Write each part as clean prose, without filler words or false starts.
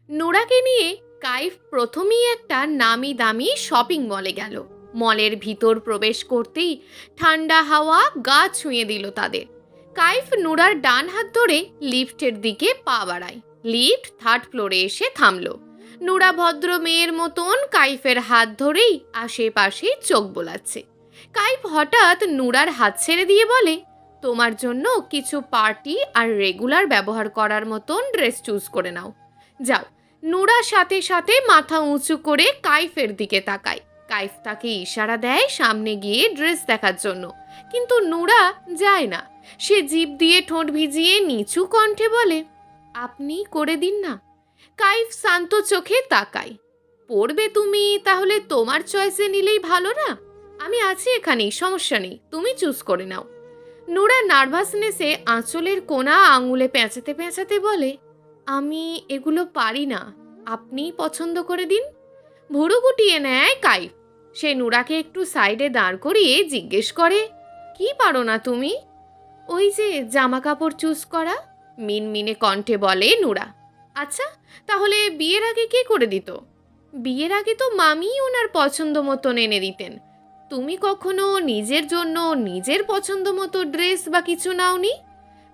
নোরাকে নিয়ে কাইফ প্রথমেই একটা নামি দামি শপিং মলে গেল। মলের ভিতর প্রবেশ করতেই ঠান্ডা হাওয়া গা ছুঁয়ে দিল তাদের। কাইফ নোরার ডান হাত ধরে লিফটের দিকে পা বাড়ায়। লিফট থার্ড ফ্লোরে এসে থামলো। নোরা ভদ্র মেয়ের মতন কাইফের হাত ধরেই আশেপাশে চোখ বোলাচ্ছে। কাইফ হঠাৎ নোরার হাত ছেড়ে দিয়ে বলে, তোমার জন্য কিছু পার্টি আর রেগুলার ব্যবহার করার মতন ড্রেস চুজ করে নাও। যাও। নোরা সাথে সাথে মাথা উঁচু করে কাইফের দিকে তাকায়। কাইফ তাকে ইশারা দেয় সামনে গিয়ে ড্রেস দেখার জন্য, কিন্তু নোরা যায় না। সে জিভ দিয়ে ঠোঁট ভিজিয়ে নিচু কণ্ঠে বলে, আপনি করে দিন না। কাইফ শান্ত চোখে তাকায়। পড়বে তুমি, তাহলে তোমার চয়েসে নিলেই ভালো না? আমি আছি এখানেই, সমস্যা নেই, তুমি চুজ করে নাও। নোরা নার্ভাসনেসে আঁচলের কোনা আঙুলে পেঁচাতে পেঁচাতে বলে, আমি এগুলো পারি না, আপনিই পছন্দ করে দিন। ভুরু গুটিয়ে নেয় কাইফ। সে নোরাকে একটু সাইডে দাঁড় করিয়ে জিজ্ঞেস করে, কি পারো না তুমি? ওই যে জামা কাপড় চুজ করা, মিনমিনে কণ্ঠে বলে নোরা। আচ্ছা, তাহলে বিয়ের আগে কে করে দিত? বিয়ের আগে তো মামিই ওনার পছন্দ মতন এনে দিতেন। তুমি কখনো নিজের জন্য নিজের পছন্দ মতো ড্রেস বা কিছু নাওনি?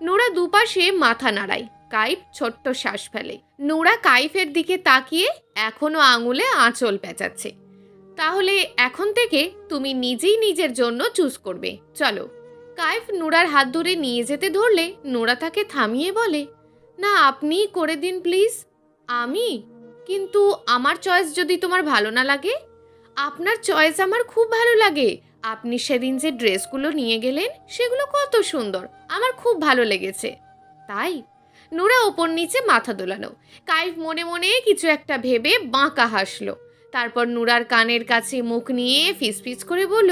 নোরা দুপাশে মাথা নাড়ায়। কাইফ ছোট্ট শ্বাস ফেলে। নোরা কাইফের দিকে তাকিয়ে এখনো আঙুলে আঁচল পেঁচাচ্ছে। তাহলে এখন থেকে তুমি নিজেই নিজের জন্য চুজ করবে, চলো। কাইফ নোরার হাত ধরে নিয়ে যেতে ধরলে নোরা তাকে থামিয়ে বলে, না, আপনিই করে দিন প্লিজ। আমি? কিন্তু আমার চয়েস যদি তোমার ভালো না লাগে? আপনার চয়েস আমার খুব ভালো লাগে। আপনি সেদিন যে ড্রেসগুলো নিয়ে গেলেন সেগুলো কত সুন্দর, আমার খুব ভালো লেগেছে। তাই? নোরা ওপর নিচে মাথা দোলানো। কাইফ মনে মনে কিছু একটা ভেবে বাঁকা হাসলো। তারপর নোরার কানের কাছে মুখ নিয়ে ফিসফিস করে বলল,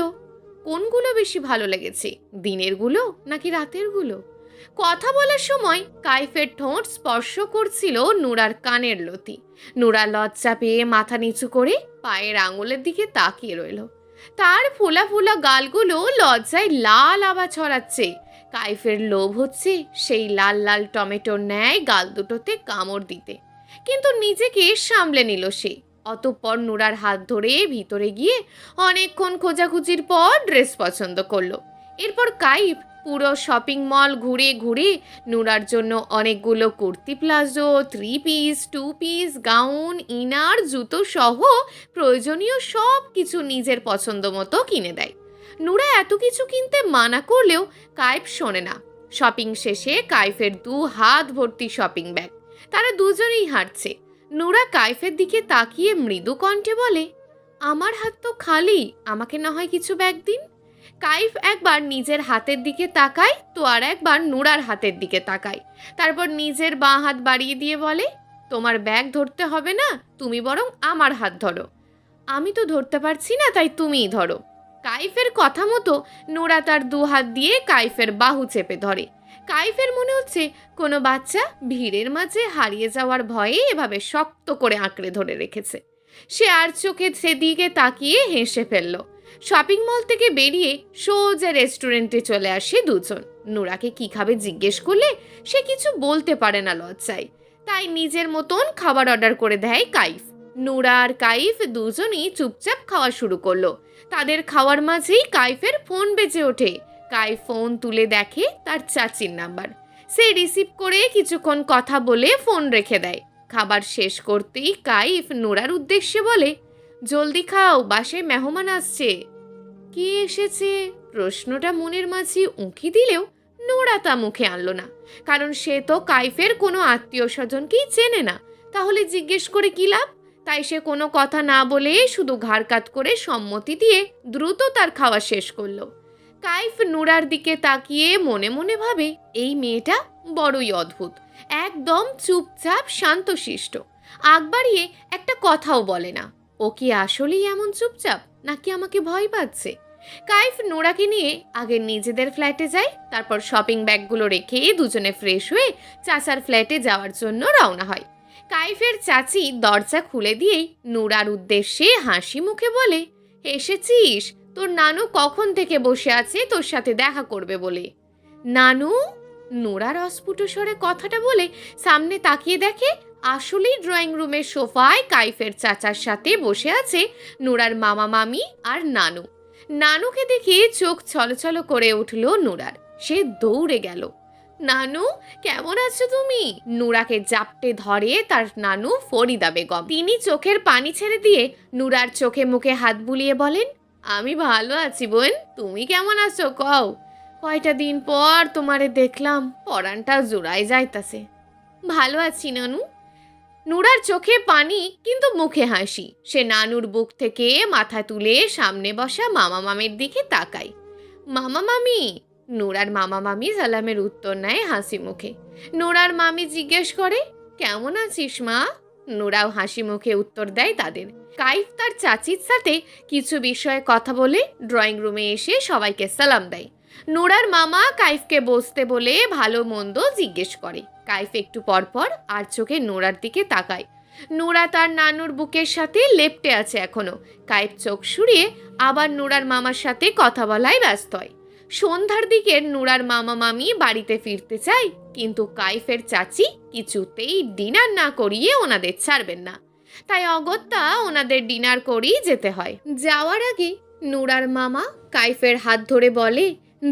কোনগুলো বেশি ভালো লেগেছে, দিনেরগুলো নাকি রাতেরগুলো? কথা বলার সময় কাইফের ঠোঁট স্পর্শ করছিল নোরার কানের লতি। নোরা লজ্জা পেয়ে মাথা নিচু করে পায়ের আঙুলের দিকে তাকিয়ে রইল। তার ফোলা ফোলা গালগুলো লজ্জায় লাল আভা ছড়াচ্ছে। কাইফের লোভ হচ্ছে সেই লাল লাল টমেটোর ন্যায় গাল দুটোতে কামড় দিতে, কিন্তু নিজেকে সামলে নিল সে। অতঃপর নোরার হাত ধরে ভিতরে গিয়ে অনেকক্ষণ খোঁজাখুঁজির পর ড্রেস পছন্দ করলো। এরপর কাইফ পুরো শপিং মল ঘুরে ঘুরে নোরার জন্য অনেকগুলো kurti, palazzo, 3 piece, 2 piece, gown, inner, জুতো সহ প্রয়োজনীয় সব কিছু নিজের পছন্দ মতো কিনে দেয়। নোরা এত কিছু কিনতে মানা করলেও কাইফ শোনে না। শপিং শেষে কাইফের 2 হাত ভর্তি শপিং ব্যাগ। তারা দুজনেই হাঁটছে। নোরা কাইফের দিকে তাকিয়ে মৃদু কণ্ঠে বলে, আমার হাত তো খালি, আমাকে না হয় কিছু ব্যাগ দিন। কাইফ একবার নিজের হাতের দিকে তাকায় তো আর একবার নোরার হাতের দিকে তাকায়। তারপর নিজের বাঁ হাত বাড়িয়ে দিয়ে বলে, তোমার ব্যাগ ধরতে হবে না, তুমি বরং আমার হাত ধরো। আমি তো ধরতে পারছি না, তাই তুমিই ধরো। কাইফের কথা মতো নোরা তার 2 হাত দিয়ে কাইফের বাহু চেপে ধরে। কাইফের মনে হচ্ছে কোনো বাচ্চা ভিড়ের মাঝে হারিয়ে যাওয়ার ভয়ে এভাবে শক্ত করে আঁকড়ে ধরে রেখেছে। সে আর চোখে সেদিকে তাকিয়ে হেসে ফেলল। শপিং মল থেকে বেরিয়ে সোজা রেস্টুরেন্টে চলে আসে দুজন। নোরাকে কি খাবে জিজ্ঞেস করলে সে কিছু বলতে পারে না লজ্জায়, তাই নিজের মতন খাবার অর্ডার করে দেয় কাইফ। নোরা আর কাইফ দুজনই চুপচাপ খাওয়া শুরু করলো। তাদের খাওয়ার মাঝেই কাইফের ফোন বেজে ওঠে। কাইফ ফোন তুলে দেখে তার চাচির নাম্বার। সে রিসিভ করে কিছুক্ষণ কথা বলে ফোন রেখে দেয়। খাবার শেষ করতেই কাইফ নোরার উদ্দেশ্যে বলে, জলদি খাও, বাসায় মেহমান আসছে। কে এসেছে প্রশ্নটা মনের মাঝে উঁকি দিলেও নোরা তা মুখে আনলো না, কারণ সে তো কাইফের কোনো আত্মীয় স্বজনকেই চেনে না। তাহলে জিজ্ঞেস করে কি লাভ? তাই সে কোনো কথা না বলে শুধু ঘাড় কাত করে সম্মতি দিয়ে দ্রুত তার খাওয়া শেষ করলো। কাইফ নোরার দিকে তাকিয়ে মনে মনে ভাবে, এই মেয়েটা বড়ই অদ্ভুত, একদম চুপচাপ শান্তশিষ্ট, আগ বাড়িয়ে একটা কথাও বলে না। ও কি আসলেই এমন চুপচাপ, নাকি আমাকে ভয় পাচ্ছে? কাইফ নোরাকে নিয়ে আগে নিজেদের ফ্ল্যাটে যায়। তারপর শপিং ব্যাগগুলো রেখে দুজনে ফ্রেশ হয়ে চাচার ফ্ল্যাটে যাওয়ার জন্য রওনা হয়। কাইফের চাচি দরজা খুলে দিয়েই নোরার উদ্দেশ্যে হাসি মুখে বলে, এসেছিস? তোর নানু কখন থেকে বসে আছে তোর সাথে দেখা করবে বলে। নানু? নোরার অস্ফুট স্বরে কথাটা বলে সামনে তাকিয়ে দেখে আসলেই ড্রয়িং রুমের সোফায় কাইফের চাচার সাথে বসে আছে নুরার মামা মামি আর নানু। নানুকে দেখে চোখ ছলছল করে উঠল নুরার। সে দৌড়ে গেল। নানু, কেমন আছো তুমি? নুরাকে জাপটে ধরে তার নানু ফরিদা বেগম। তিনি চোখের পানি ছেড়ে দিয়ে নুরার চোখে মুখে হাত বুলিয়ে বলেন, আমি ভালো আছি বোন, তুমি কেমন আছো কও? কয়টা দিন পর তোমারে দেখলাম, পরানটা জোড়ায় যাইতাছে। ভালো আছি নানু। নুরার চোখে পানি কিন্তু মুখে হাসি। সে নানুর বুক থেকে মাথা তুলে সামনে বসা মামা মামির দিকে তাকায়। মামা মামি। নুরার মামা মামি সালামের উত্তর নেয় হাসি মুখে। নুরার মামি জিজ্ঞেস করে, কেমন আছিস মা? নুরাও হাসি মুখে উত্তর দেয় তাদের। কাইফ তার চাচির সাথে কিছু বিষয়ে কথা বলে ড্রয়িং রুমে এসে সবাইকে সালাম দেয়। নুরার মামা কাইফকে বসতে বলে ভালো মন্দ জিজ্ঞেস করে। কাইফ একটু পরপর আর চোখে নোরার দিকে তাকায়। নোরা তার নানুর বুকের সাথে লেপ্টে আছে এখনো। কাইফ চোখ সরিয়ে আবার নোরার মামার সাথে কথা বলায় ব্যস্ত হয়। সন্ধ্যার দিকের নোরার মামা মামি বাড়িতে ফিরতে চায়, কিন্তু কাইফের চাচি কিছুতেই ডিনার না করিয়ে ওনাদের ছাড়বেন না। তাই অগত্যা ওনাদের ডিনার করেই যেতে হয়। যাওয়ার আগে নোরার মামা কাইফের হাত ধরে বলে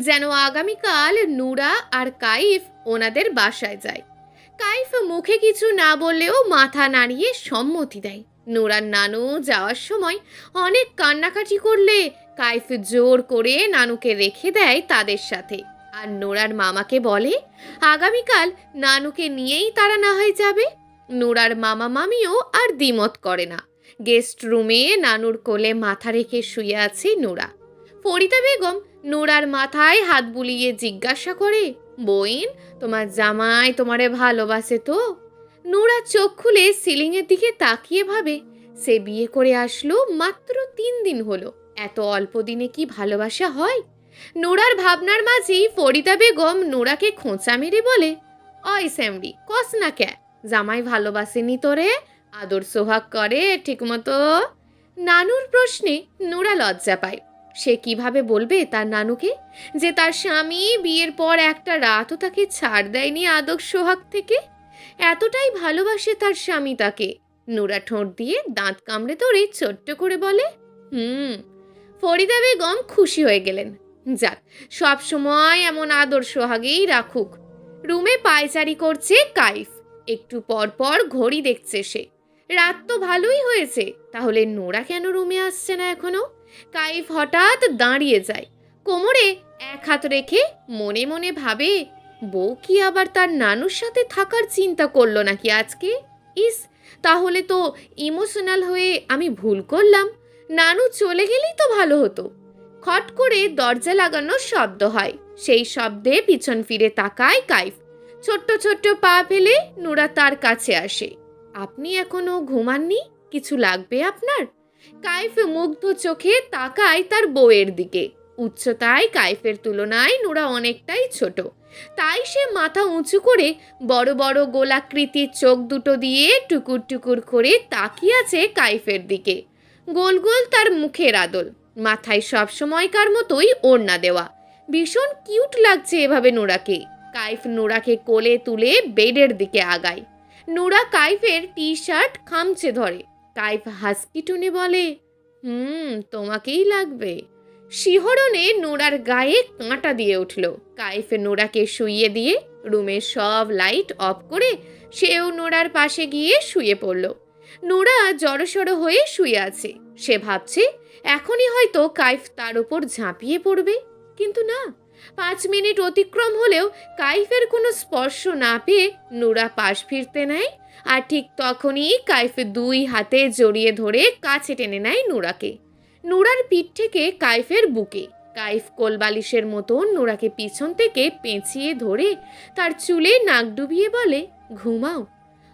যেন আগামীকাল নুরা আর কাইফ ওনাদের বাসায় যায়। কাইফ মুখে কিছু না বললেও মাথা নাড়িয়ে সম্মতি দেয়। নুরার নানু যাওয়ার সময় অনেক কান্নাকাটি করলে কাইফ জোর করে নানুকে রেখে দেয় তাদের সাথে। আর নুরার মামাকে বলে আগামীকাল নানুকে নিয়েই তারা না হয় যাবে। নুরার মামা মামিও আর দ্বিমত করে না। গেস্ট রুমে নানুর কোলে মাথা রেখে শুয়ে আছে নুরা। ফরিদা বেগম নুরার মাথায় হাত বুলিয়ে জিজ্ঞাসা করে, বইন, তোমার জামাই তোমারে ভালোবাসে তো? নুরা চোখ খুলে সিলিংয়ের দিকে তাকিয়ে ভাবে, সে বিয়ে করে আসলো মাত্র 3 দিন হলো, এত অল্প দিনে কি ভালোবাসা হয়? নুরার ভাবনার মাঝেই ফরিদা বেগম নুরাকে খোঁচা মেরে বলে, অয় স্যামরি, কস না ক্যা, জামাই ভালোবাসেনি তোরে, আদর সোহাগ করে ঠিকমতো? নানুর প্রশ্নে নুরা লজ্জা পায়। সে কিভাবে বলবে তার নানুকে যে তার স্বামী বিয়ের পর একটা রাতও তাকে ছাড় দেয়নি আদর সোহাগ থেকে? এতটাই ভালোবাসে তার স্বামী তাকে। নুরা ঠোঁট দিয়ে দাঁত কামড়ে ধরে ছোট্ট করে বলে, ফরিদা বেগম খুশি হয়ে গেলেন। যাক, সব সময় এমন আদর সোহাগেই রাখুক। রুমে পায়চারি করছে কাইফ। একটু পর পর ঘড়ি দেখছে সে। রাত তো ভালোই হয়েছে, তাহলে নোরা কেন রুমে আসছে না এখনো? কাইফ হঠাৎ দাঁড়িয়ে যায়। কোমরে এক হাত রেখে মনে মনে ভাবে, বউ কি আবার তার নানুর সাথে থাকার চিন্তা করলো নাকি আজকে? ইস, তাহলে তো ইমোশনাল হয়ে আমি ভুল করলাম। নানু চলে গেলেই তো ভালো হতো। খট করে দরজা লাগানোর শব্দ হয়। সেই শব্দে পিছন ফিরে তাকায় কাইফ। ছোট্ট ছোট্ট পা ফেলে নুরা তার কাছে আসে। আপনি এখনো ঘুমাননি? কিছু লাগবে আপনার? কাইফ মুগ্ধ চোখে তাকায় তার বউয়ের দিকে। উচ্চতায় কাইফের তুলনায় নুরা অনেকটাই ছোট, তাই সে মাথা উঁচু করে বড় বড় গোলাকৃতির চোখ দুটো দিয়ে টুকুর টুকুর করে তাকিয়ে আছে কাইফের দিকে। গোল গোল তার মুখের আদল, মাথায় সব সময়কার মতোই ওড়না দেওয়া। ভীষণ কিউট লাগছে এভাবে নুরাকে। কাইফ নুরাকে কোলে তুলে বেডের দিকে আগায়। নুরা কাইফের টি শার্ট খামচে ধরে। কাইফ হাসকি টুনে বলে, তোমাকেই লাগবে। শিহরণে নোরার গায়ে কাঁটা দিয়ে উঠল। কাইফ নোরাকে শুইয়ে দিয়ে রুমের সব লাইট অফ করে সেও নোরার পাশে গিয়ে শুয়ে পড়ল। নোরা জড়সড় হয়ে শুয়ে আছে। সে ভাবছে এখনই হয়তো কাইফ তার উপর ঝাঁপিয়ে পড়বে, কিন্তু না। 5 মিনিট অতিক্রম হলেও কাইফের কোনো স্পর্শ না পেয়ে নোরা পাশ ফিরতে নেয়। আর ঠিক তখনই কাইফ 2 হাতে জড়িয়ে ধরে কাছে টেনে নেয় নুরাকে। নুরার পিঠ থেকে কাইফের বুকে। কাইফ কোলবালিশের মতন নুরাকে পিছন থেকে পেঁচিয়ে ধরে তার চুলে নাক ডুবিয়ে বলে, ঘুমাও।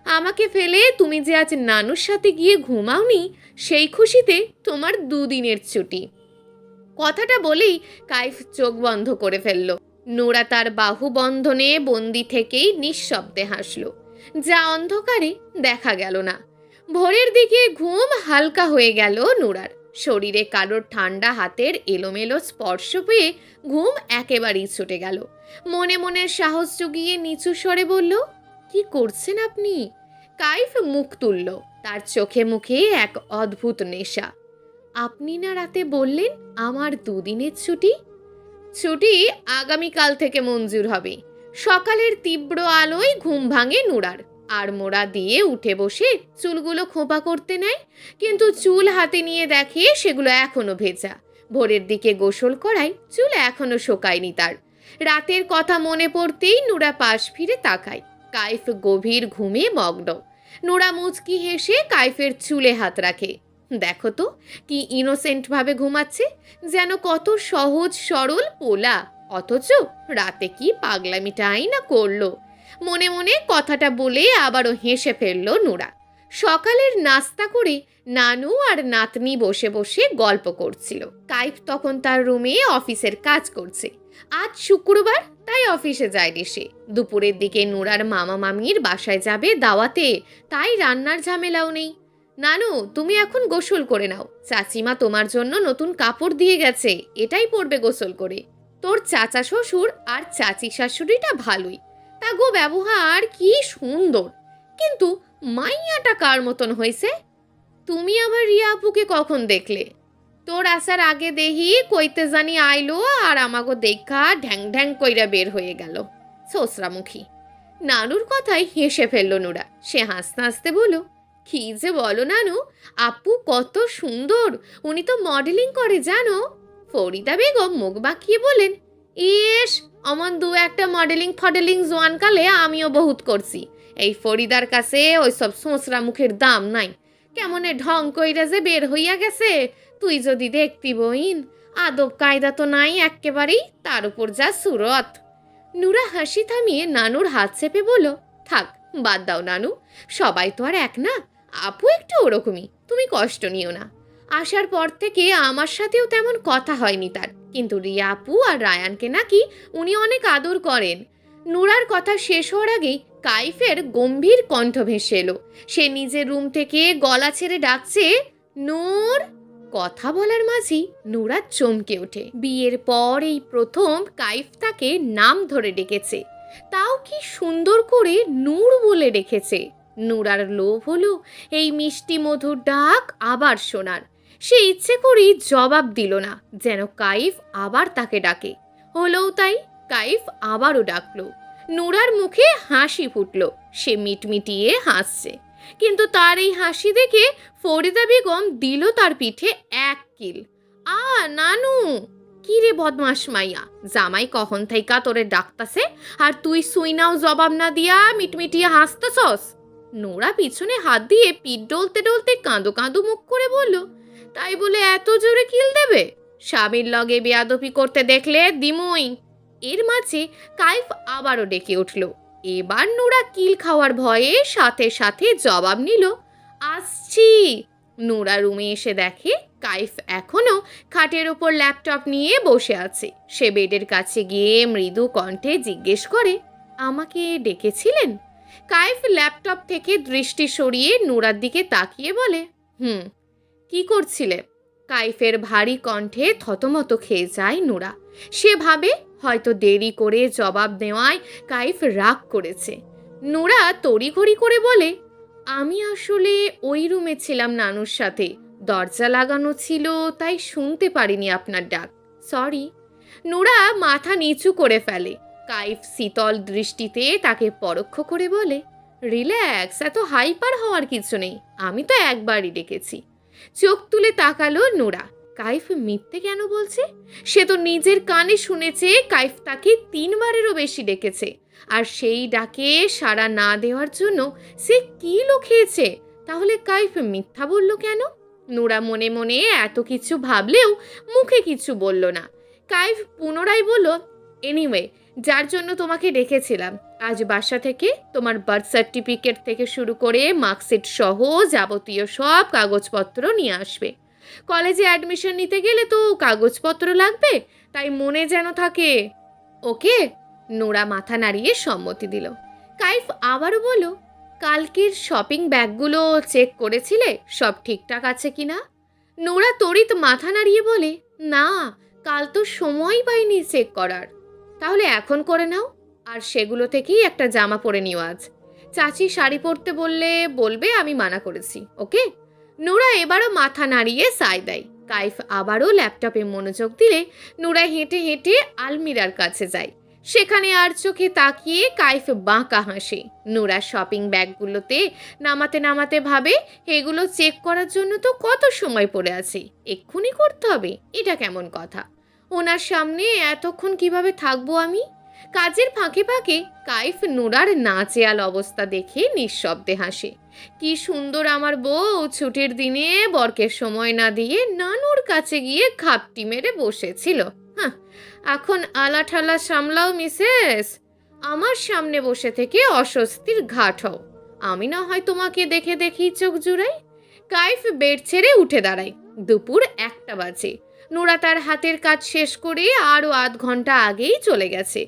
আমাকে ফেলে তুমি যে আজ নানুর সাথে গিয়ে ঘুমাওনি, সেই খুশিতে তোমার 2 দিনের ছুটি। কথাটা বলেই কাইফ চোখ বন্ধ করে ফেলল। নুরা তার বাহু বন্ধনে বন্দি থেকেই নিঃশব্দে হাসল, যা অন্ধকারে দেখা গেল না। ভোরের দিকে ঘুম হালকা হয়ে গেল নুরার। শরীরে কারোর ঠান্ডা হাতের এলোমেলো স্পর্শ পেয়ে ঘুম একেবারেই ছুটে গেল। মনে মনে সাহস জুগিয়ে নিচু স্বরে বলল, কি করছেন আপনি? কাইফ মুখ তুলল, তার চোখে মুখে এক অদ্ভুত নেশা। আপনি না রাতে বললেন আমার দুদিনের ছুটি? ছুটি আগামীকাল থেকে মঞ্জুর হবে। সকালের তীব্র আলোয় ঘুম ভাঙে নুরার, আর মোড়া দিয়ে উঠে বসে চুলগুলো খোঁপা করতে নেয়, কিন্তু চুল হাতে নিয়ে দেখে সেগুলো এখনো ভেজা। ভোরের দিকে গোসল করায় চুল এখনো শোকায়নি তার। রাতের কথা মনে পড়তেই নুরা পাশ ফিরে তাকায়। কাইফ গভীর ঘুমে মগ্ন। নুরা মুচকি হেসে কাইফের চুলে হাত রাখে। দেখো তো কি ইনোসেন্ট ভাবে ঘুমাচ্ছে, যেন কত সহজ সরল পোলা, অথচ রাতে কি পাগলামিটাই না করলো। মনে মনে কথাটা বলে আবারও হেসে ফেলল নুরা। সকালের নাস্তা করে নানু আর নাতনি বসে বসে গল্প করছিল। কাইফ তখন তার রুমে অফিসের কাজ করছে। আজ শুক্রবার, তাই অফিসে যায়নি সে। দুপুরের দিকে নুরার মামা মামির বাসায় যাবে দাওয়াতে, তাই রান্নার ঝামেলাও নেই। নানু, তুমি এখন গোসল করে নাও, চাচিমা তোমার জন্য নতুন কাপড় দিয়ে গেছে, এটাই পরবে গোসল করে। তোর চাচা শ্বশুর আর চাচি শাশুড়িটা ভালোই, তা গো ব্যবহার কি সুন্দর, কিন্তু মাইয়াটা কার মতন হয়েছে? তুমি আবার রিয়া আপুকে কখন দেখলে? তোর আসার আগে দেহি কইতে জানি আইলো, আর আমাগো দেখা ঢ্যাং ঢ্যাং কইরা বের হয়ে গেল, ছোসরামুখী। নানুর কথায় হেসে ফেলল নুরা। সে হাসতে হাসতে বলল, কি যে বলো নানু, আপু কত সুন্দর, উনি তো মডেলিং করে জানো। ফরিদা বেগম মুখ বাঁকিয়ে বলেন, ইস, অমন দু একটা মডেলিং ফডেলিং জোয়ানকালে আমিও বহুত করছি। এই ফরিদার কাছে ওইসব সোঁচরা মুখের দাম নাই। কেমনে ঢং কইরা যে বের হইয়া গেছে, তুই যদি দেখতি বইন, আদব কায়দা তো নাই এক্কেবারেই, তার উপর যা সুরত। নুরা হাসি থামিয়ে নানুর হাত চেপে বলল, থাক বাদ দাও নানু, সবাই তো আর এক না, আপু একটু ওরকমই, তুমি কষ্ট নিও না। আসার পর থেকে আমার সাথেও তেমন কথা হয়নি তার, কিন্তু রিয়া আপু আর রায়ানকে নাকি উনি অনেক আদর করেন। নুরার কথা শেষ হওয়ার আগেই কাইফের গম্ভীর কণ্ঠ ভেসে এলো। সে নিজের রুম থেকে গলা ছেড়ে ডাকছে, নূর। কথা বলার মাঝেই নুরা চমকে ওঠে। বিয়ের পর এই প্রথম কাইফ তাকে নাম ধরে ডেকেছে, তাও কি সুন্দর করে নূর বলে ডেকেছে। নুরার লোভ হলো এই মিষ্টি মধুর ডাক আবার শোনার। সে ইচ্ছে করেই জবাব দিল না, যেন কাইফ আবার তাকে ডাকে। হলোও তাই, কাইফ আবারও ডাকলো। নুরার মুখে হাসি ফুটল, সে মিটমিটিয়ে হাসছে। কিন্তু তার এই হাসি দেখে ফরিদা বেগম দিল তার পিঠে এক কিল। নানু, কি রে বদমাস মাইয়া, জামাই কখন থাইকা তোরে ডাকতাছে, আর তুই সুইনাও জবাব না দিয়া মিটমিটিয়ে হাসতেছস? নোরা পিছনে হাত দিয়ে পিঠ ডলতে ডলতে কাঁদো কাঁদো মুখ করে বলল, তাই বলে এত জোরে কিল দেবে? স্বামীর লগে বেয়াদপি করতে দেখলে দিমুই। এর মাঝে কাইফ আবারও ডেকে উঠল। এবার নোরা কিল খাওয়ার ভয়ে সাথে সাথে জবাব নিল, আসছি। নোরা রুমে এসে দেখে কাইফ এখনো খাটের ওপর ল্যাপটপ নিয়ে বসে আছে। সে বেডের কাছে গিয়ে মৃদু কণ্ঠে জিজ্ঞেস করে, আমাকে ডেকেছিলেন? কাইফ ল্যাপটপ থেকে দৃষ্টি সরিয়ে নোরার দিকে তাকিয়ে বলে, কি করছিলে? কাইফের ভারী কণ্ঠে থতমত খেয়ে যায় নোরা। সে ভাবে হয়তো দেরি করে জবাব দেওয়ায় কাইফ রাগ করেছে। নোরা তড়িঘড়ি করে বলে, আমি আসলে ওই রুমে ছিলাম নানুর সাথে, দরজা লাগানো ছিল, তাই শুনতে পারিনি আপনার ডাক, সরি। নোরা মাথা নিচু করে ফেলে। কাইফ শীতল দৃষ্টিতে তাকে পরোক্ষ করে বলে, রিল্যাক্স, এত হাইপার হওয়ার কিছু নেই, আমি তো একবারই ডেকেছি। চোখ তুলে তাকালো নোরা। কাইফ মিথ্যে কেন বলছে? সে তো নিজের কানে শুনেছে কাইফ তাকে 3 বারেরও বেশি ডেকেছে, আর সেই ডাকে সাড়া না দেওয়ার জন্য সে কি লুকিয়েছে। তাহলে কাইফ মিথ্যা বলল কেন? নোরা মনে মনে এত কিছু ভাবলেও মুখে কিছু বলল না। কাইফ পুনরায় বলল, এনিওয়ে, যার জন্য তোমাকে ডেকেছিলাম, আজ বাসা থেকে তোমার বার্থ সার্টিফিকেট থেকে শুরু করে মার্কশিট সহ যাবতীয় সব কাগজপত্র নিয়ে আসবে। কলেজে অ্যাডমিশন নিতে গেলে তো কাগজপত্র লাগবে, তাই মনে যেন থাকে। ওকে? নোরা মাথা নাড়িয়ে সম্মতি দিল। কাইফ আবারও বলল, কালকের শপিং ব্যাগগুলো চেক করেছিলে, সব ঠিকঠাক আছে কিনা? নোরা তড়িৎ মাথা নাড়িয়ে বলে, না, কাল তো সময় পাইনি চেক করার। তাহলে এখন করে নাও, আর সেগুলো থেকেই একটা জামা পরে নিও আজ। চাচি শাড়ি পরতে বললে বলবে আমি মানা করেছি, ওকে? নোরা এবারও মাথা নাড়িয়ে সায় দেয়। কাইফ আবারও ল্যাপটপে মনোযোগ দিলে নোরা হেঁটে হেঁটে আলমিরার কাছে যায়। সেখানে আর চোখে তাকিয়ে কাইফ বাঁকা হাসে। নোরা শপিং ব্যাগগুলোতে নামাতে নামাতে ভাবে, এগুলো চেক করার জন্য তো কত সময় পড়ে আছে, এক্ষুনি করতে হবে, এটা কেমন কথা? ওনার সামনে এতক্ষণ কিভাবে থাকবো আমি? কাজের ফাঁকে ফাঁকে কাইফ নোরার নাচেয়াল অবস্থা দেখে নিঃশব্দে হাসে। কি সুন্দর আমার বউ ছুটির দিনে বরকে সময় না দিয়ে নানুর কাছে গিয়ে খাপটি মেরে বসেছিল। হ্যাঁ, এখন আলা ঠালা সামলাও মিসেস, আমার সামনে বসে থেকে অস্বস্তির ঘাট হও। আমি না হয় তোমাকে দেখে দেখেই চোখ জুড়াই। কাইফ বেড ছেড়ে উঠে দাঁড়ায়। দুপুর 1টা বাজে। নোরা তার হাতের কাজ শেষ করে আরও আধ ঘন্টা আগেই চলে গেছে।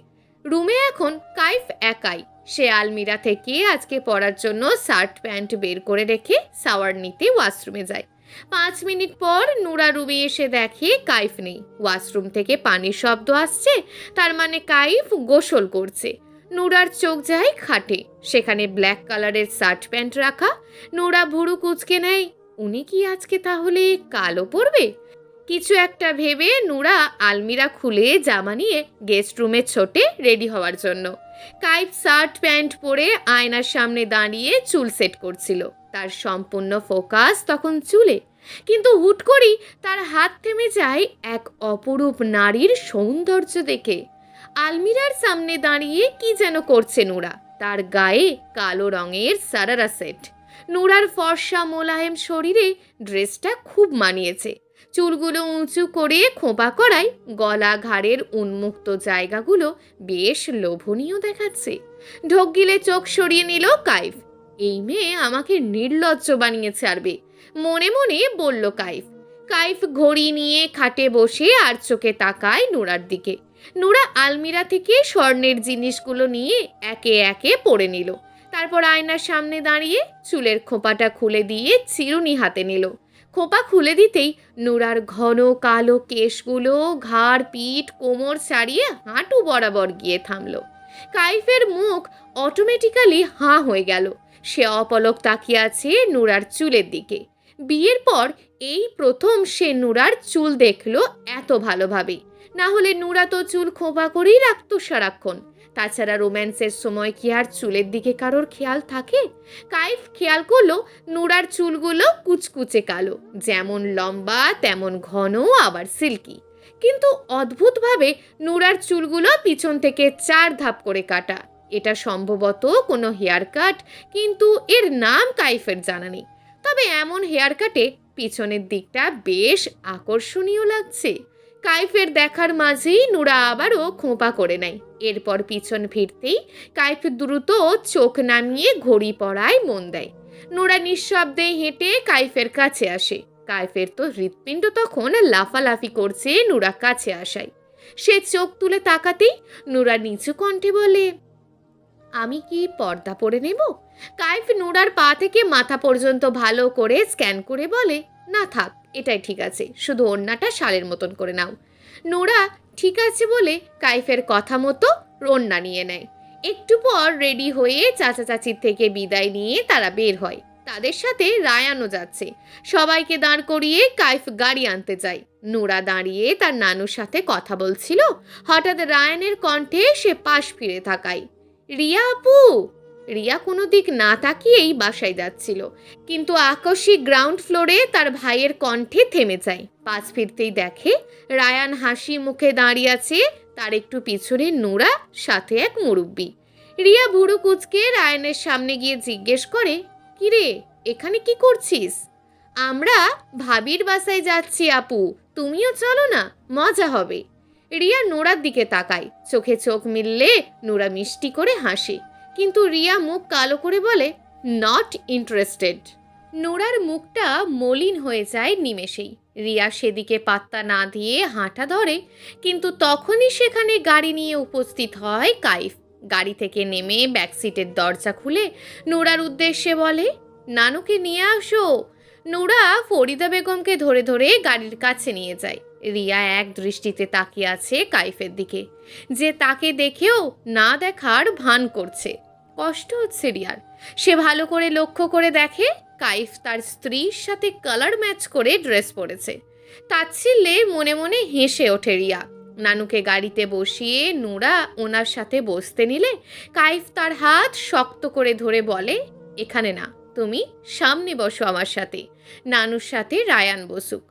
রুমে এখন কাইফ একাই। সে আলমিরা থেকে আজকে পরার জন্য শার্ট প্যান্ট বের করে রেখে শাওয়ার নিতে ওয়াশরুমে যায়। 5 মিনিট পর নোরা রুমে এসে দেখে কাইফ নেই। ওয়াশরুম থেকে পানির শব্দ আসছে, তার মানে কাইফ গোসল করছে। নোরার চোখ যায় খাটে, সেখানে ব্ল্যাক কালারের শার্ট প্যান্ট রাখা। নোরা ভুরু কুঁচকে নেয়, উনি কি আজকে তাহলে কালো পরবে? কিছু একটা ভেবে নোরা আলমিরা খুলে জামা নিয়ে গেস্ট রুমে ছোটে রেডি হওয়ার জন্য। কাইফ শার্ট প্যান্ট পরে আয়নার সামনে দাঁড়িয়ে চুল সেট করছিল। তার সম্পূর্ণ ফোকাস তখন চুলে, কিন্তু হুট করেই তার হাত থেমে যায় এক অপরূপ নারীর সৌন্দর্য দেখে। আলমিরার সামনে দাঁড়িয়ে কি যেন করছে নোরা। তার গায়ে কালো রঙের সারারা সেট। নোরার ফর্সা মোলায়েম শরীরে ড্রেসটা খুব মানিয়েছে। চুলগুলো উঁচু করে খোঁপা করায় গলা ঘাড়ের উন্মুক্ত জায়গাগুলো বেশ লোভনীয় দেখাচ্ছে। ঢোক গিলে চোখ সরিয়ে নিল কাইফ। এই মেয়ে আমাকে নির্লজ্জ বানিয়ে ছাড়বে, মনে মনে বলল কাইফ। কাইফ ঘড়ি নিয়ে খাটে বসে আর চোখে তাকায় নোরার দিকে। নোরা আলমিরা থেকে স্বর্ণের জিনিসগুলো নিয়ে একে একে পরে নিল। তারপর আয়নার সামনে দাঁড়িয়ে চুলের খোঁপাটা খুলে দিয়ে চিরুনি হাতে নিল। খোঁপা খুলে দিতেই নোরার ঘন কালো কেশগুলো ঘাড় পিঠ কোমর ছাড়িয়ে হাঁটু বরাবর গিয়ে থামল। কাইফের মুখ অটোমেটিক্যালি হাঁ হয়ে গেল। সে অপলক তাকিয়ে আছে নোরার চুলের দিকে। বিয়ের পর এই প্রথম সে নোরার চুল দেখলো এত ভালোভাবে। না হলে নোরা তো চুল খোঁপা করেই রাখতো সারাক্ষণ। তাছাড়া রোম্যান্সের সময় কি আর চুলের দিকে কারোর খেয়াল থাকে? কাইফ খেয়াল করলো নোরার চুলগুলো কুচকুচে কালো, যেমন লম্বা তেমন ঘন আবার সিল্কি। কিন্তু অদ্ভুতভাবে নোরার চুলগুলো পিছন থেকে 4 ধাপ করে কাটা। এটা সম্ভবত কোনো হেয়ার কাট, কিন্তু এর নাম কাইফের জানা নেই। তবে এমন হেয়ার কাটে পিছনের দিকটা বেশ আকর্ষণীয় লাগছে। কাইফের দেখার মাঝেই নোরা আবারও খোঁপা করে নেয়। এরপর পিছন ফিরতেই কাইফ দ্রুত চোখ নামিয়ে ঘড়ি পড়ায় মন দেয়। নোরা নিঃশব্দে হেঁটে কাইফের কাছে আসে। কাইফের তো হৃৎপিণ্ড তখন লাফালাফি করছে নোরা কাছে আসায়। সে চোখ তুলে তাকাতেই নোরা নিচু কণ্ঠে বলে, আমি কি পর্দা পরে নেব? কাইফ নোরার পা থেকে মাথা পর্যন্ত ভালো করে স্ক্যান করে বলে, না থাক, এটাই ঠিক আছে, শুধু ওড়নাটা শালের মতন করে নাও। নোরা ঠিক আছে বলে কাইফের কথা মতো ওড়না নিয়ে নেয়। একটু পর রেডি হয়ে চাচা চাচির থেকে বিদায় নিয়ে তারা বের হয়। তাদের সাথে রায়ানও যাচ্ছে। সবাইকে দাঁড় করিয়ে কাইফ গাড়ি আনতে যায়। নোরা দাঁড়িয়ে তার নানুর সাথে কথা বলছিল। হঠাৎ রায়ানের কণ্ঠে সে পাশ ফিরে তাকায়, রিয়া আপু। রিয়া কোনো দিক না তাকিয়েই বাসায় যাচ্ছিল, কিন্তু আকস্মিক গ্রাউন্ড ফ্লোরে তার ভাইয়ের কণ্ঠে থেমে যায়। পাশ ফিরতেই দেখে রায়ান হাসি মুখে দাঁড়িয়ে আছে, তার একটু পিছনে নোরা, সাথে এক মুরব্বি। রিয়া ভুরু কুচকে রায়ানের সামনে গিয়ে জিজ্ঞেস করে, কিরে এখানে কি করছিস? আমরা ভাবির বাসায় যাচ্ছি আপু, তুমিও চলো না, মজা হবে। রিয়া নোরার দিকে তাকায়। চোখে চোখ মিললে নোরা মিষ্টি করে হাসে, কিন্তু রিয়া মুখ কালো করে বলে, নট ইন্টারেস্টেড। নোরার মুখটা মলিন হয়ে যায় নিমেষেই। রিয়া সেদিকে পাত্তা না দিয়ে হাঁটা ধরে, কিন্তু তখনই সেখানে গাড়ি নিয়ে উপস্থিত হয় কাইফ। গাড়ি থেকে নেমে ব্যাকসিটের দরজা খুলে নোরার উদ্দেশ্যে বলে, নানুকে নিয়ে আসো। নোরা ফরিদা বেগমকে ধরে ধরে গাড়ির কাছে নিয়ে যায়। রিয়া এক দৃষ্টিতে তাকিয়ে আছে কাইফের দিকে, যে তাকে দেখেও না দেখার ভান করছে। কষ্ট হচ্ছে রিয়ার। সে ভালো করে লক্ষ্য করে দেখে কাইফ তার স্ত্রীর সাথে কালার ম্যাচ করে ড্রেস পরেছে। তাচ্ছিল্যে মনে মনে হেসে ওঠে রিয়া। নানুকে গাড়িতে বসিয়ে নুরা ওনার সাথে বসতে নিলে কাইফ তার হাত শক্ত করে ধরে বলে, এখানে না, তুমি সামনে বসো আমার সাথে, নানুর সাথে রায়ান বসুক।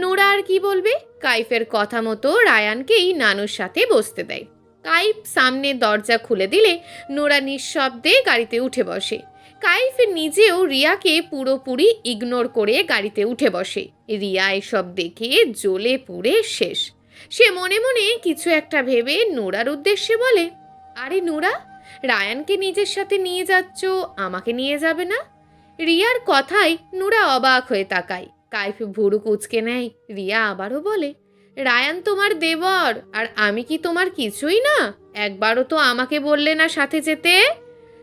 নোরা আর কি বলবে, কাইফের কথা মতো রায়ানকেই নানুর সাথে বসতে দেয়। কাইফ সামনে দরজা খুলে দিলে নোরা নিঃশব্দে গাড়িতে উঠে বসে। কাইফ নিজেও রিয়াকে পুরোপুরি ইগনোর করে গাড়িতে উঠে বসে। রিয়া এসব দেখে জ্বলে পুড়ে শেষ। সে মনে মনে কিছু একটা ভেবে নোরার উদ্দেশ্যে বলে, আরে নোরা, রায়ানকে নিজের সাথে নিয়ে যাচ্ছ, আমাকে নিয়ে যাবে না? রিয়ার কথায় নোরা অবাক হয়ে তাকায়। কাইফ ভুরু কুঁচকে নেয়। রিয়া আবারও বলে, রায়ান তোমার দেবর, আর আমি কি তোমার কিছুই না? একবারও তো আমাকে বললে না সাথে যেতে।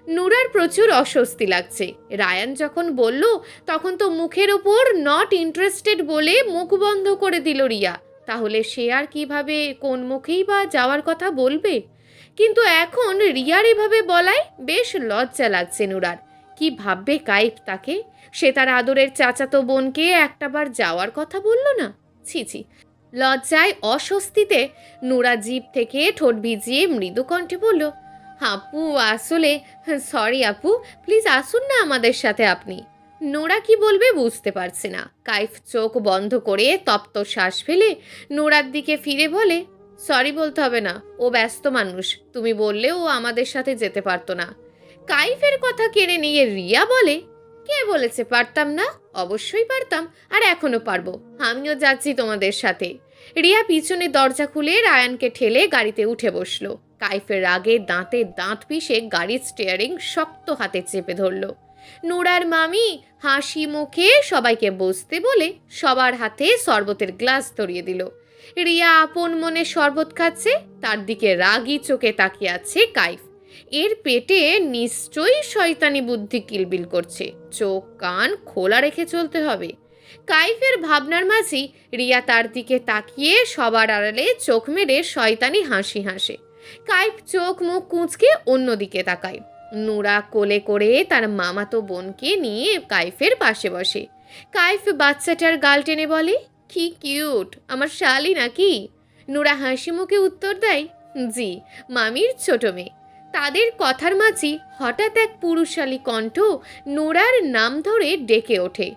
নুরার প্রচুর অস্বস্তি লাগছে। রায়ান যখন বলল তখন তো মুখের ওপর নট ইন্টারেস্টেড বলে মুখ বন্ধ করে দিল রিয়া। তাহলে সে আর কিভাবে, কোন মুখেই বা যাওয়ার কথা বলবে? কিন্তু এখন রিয়ার এভাবে বলায় বেশ লজ্জা লাগছে নুরার। কি ভাববে কাইফ তাকে? সে তার আদরের চাচাতো বোনকে একটাবার যাওয়ার কথা বলল না। ছি ছি। লজ্জায় অস্বস্তিতে নুরা জিভ থেকে ঠোঁট ভিজিয়ে মৃদু কণ্ঠে বলল, আপু আসলে সরি আপু, প্লিজ আসুন না আমাদের সাথে আপনি। নোরা কি বলবে বুঝতে পারছে না। কাইফ চোখ বন্ধ করে তপ্ত শ্বাস ফেলে নোরার দিকে ফিরে বলে, সরি বলতে হবে না, ও ব্যস্ত মানুষ, তুমি বললে ও আমাদের সাথে যেতে পারতো না। কাইফের কথা কেড়ে নিয়ে রিয়া বলে, কে বলেছে পারতাম না? অবশ্যই পারতাম, আর এখনো পারবো, আমিও যাচ্ছি তোমাদের সাথে। রিয়া পিছনে দরজা খুলে রায়ানকে ঠেলে গাড়িতে উঠে বসলো। কাইফের রাগে দাঁতে দাঁত পিষে গাড়ির স্টিয়ারিং শক্ত হাতে চেপে ধরল। নোরার মামি হাসি মুখে সবাইকে বসতে বলে সবার হাতে শরবতের গ্লাস ধরিয়ে দিল। রিয়া আপন মনে শরবত খাচ্ছে, তার দিকে রাগী চোখে তাকিয়ে আছে কাইফ। এর পেটে নিশ্চয়ই শয়তানি বুদ্ধি কিলবিল করছে। চোখ কান খোলা রেখে চলতে হবে। কাইফের ভাবনার মাঝি রিয়া তার দিকে তাকিয়ে সবার আড়ালে চোখ মেরে শয়তানি হাসি হাসে। কাইফ চোখ মুখ কুঁচকে অন্যদিকে তাকায়। নুরা কোলে করে তার মামাতো বোনকে নিয়ে কাইফের পাশে বসে। কাইফ বাচ্চাটার গাল টেনে বলে, কি কিউট, আমার শালি নাকি? নুরা হাসি মুখে উত্তর দেয়, জি, মামির ছোট মেয়ে। তাদের কথার মাঝি হঠাৎ এক পুরুষালী কণ্ঠ নোরার নাম ধরে ডেকে ওঠে।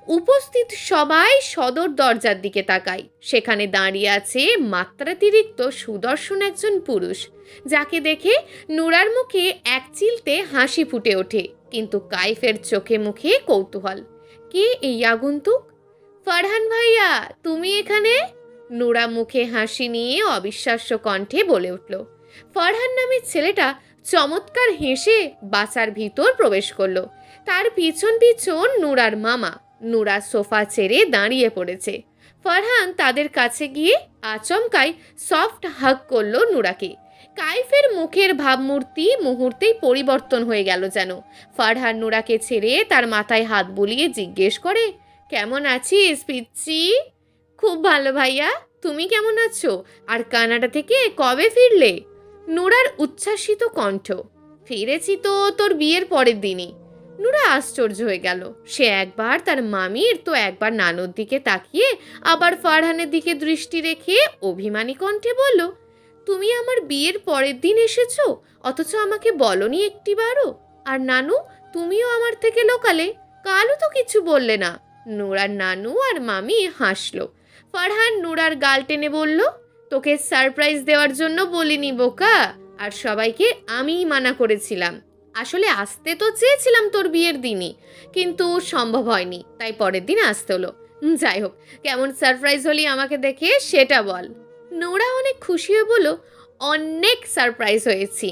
উপস্থিত সবাই সদর দরজার দিকে তাকায়। সেখানে দাঁড়িয়ে আছে মাত্রাতিরিক্ত সুদর্শন একজন পুরুষ, যাকে দেখে নোরার মুখে এক চিলতে হাসি ফুটে ওঠে, কিন্তু কাইফের চোখে মুখে কৌতূহল। কে এই আগন্তুক? ফারহান ভাইয়া, তুমি এখানে? নোরা মুখে হাসি নিয়ে অবিশ্বাস্য কণ্ঠে বলে উঠল। ফারহান নামের ছেলেটা চমৎকার হেসে বাসার ভিতর প্রবেশ করলো। তার পিছন পিছন নোরার মামা। নোরা সোফা ছেড়ে দাঁড়িয়ে পড়েছে। ফারহান তাদের কাছে গিয়ে আচমকাই সফট হাগ করলো নোরাকে। কাইফের মুখের ভাবমূর্তি মুহূর্তেই পরিবর্তন হয়ে গেল যেন। ফারহান নোরাকে ছেড়ে তার মাথায় হাত বুলিয়ে জিজ্ঞেস করে, কেমন আছিস পিচ্চি? খুব ভালো ভাইয়া, তুমি কেমন আছো? আর কানাডা থেকে কবে ফিরলে? নোরার উচ্ছ্বাসিত কণ্ঠ, ফিরেছি তো তোর বিয়ের পরের দিনই। নোরা আশ্চর্য হয়ে গেল। সে একবার তার মামির তো একবার নানুর দিকে তাকিয়ে আবার ফারহানের দিকে দৃষ্টি রেখে অভিমানী কণ্ঠে বলল, তুমি আমার বিয়ের পরের দিন এসেছো, অথচ আমাকে বলনি একটিবারও। আর নানু, তুমিও আমার থেকে লোকালে, কালও তো কিছু বললে না। নোরার নানু আর মামি হাসলো। ফারহান নোরার গাল টেনে বলল, তোকে সারপ্রাইজ দেওয়ার জন্য বলিনি বোকা, আর সবাইকে আমিই মানা করেছিলাম। আসলে আসতে তো চেয়েছিলাম তোর বিয়ের দিনই, কিন্তু সম্ভব হয়নি, তাই পরের দিন আসতে হলো। যাই হোক, কেমন সারপ্রাইজ হলি আমাকে দেখে সেটা বল। নোরা অনেক খুশি হয়ে বলল, অনেক সারপ্রাইজ হয়েছি।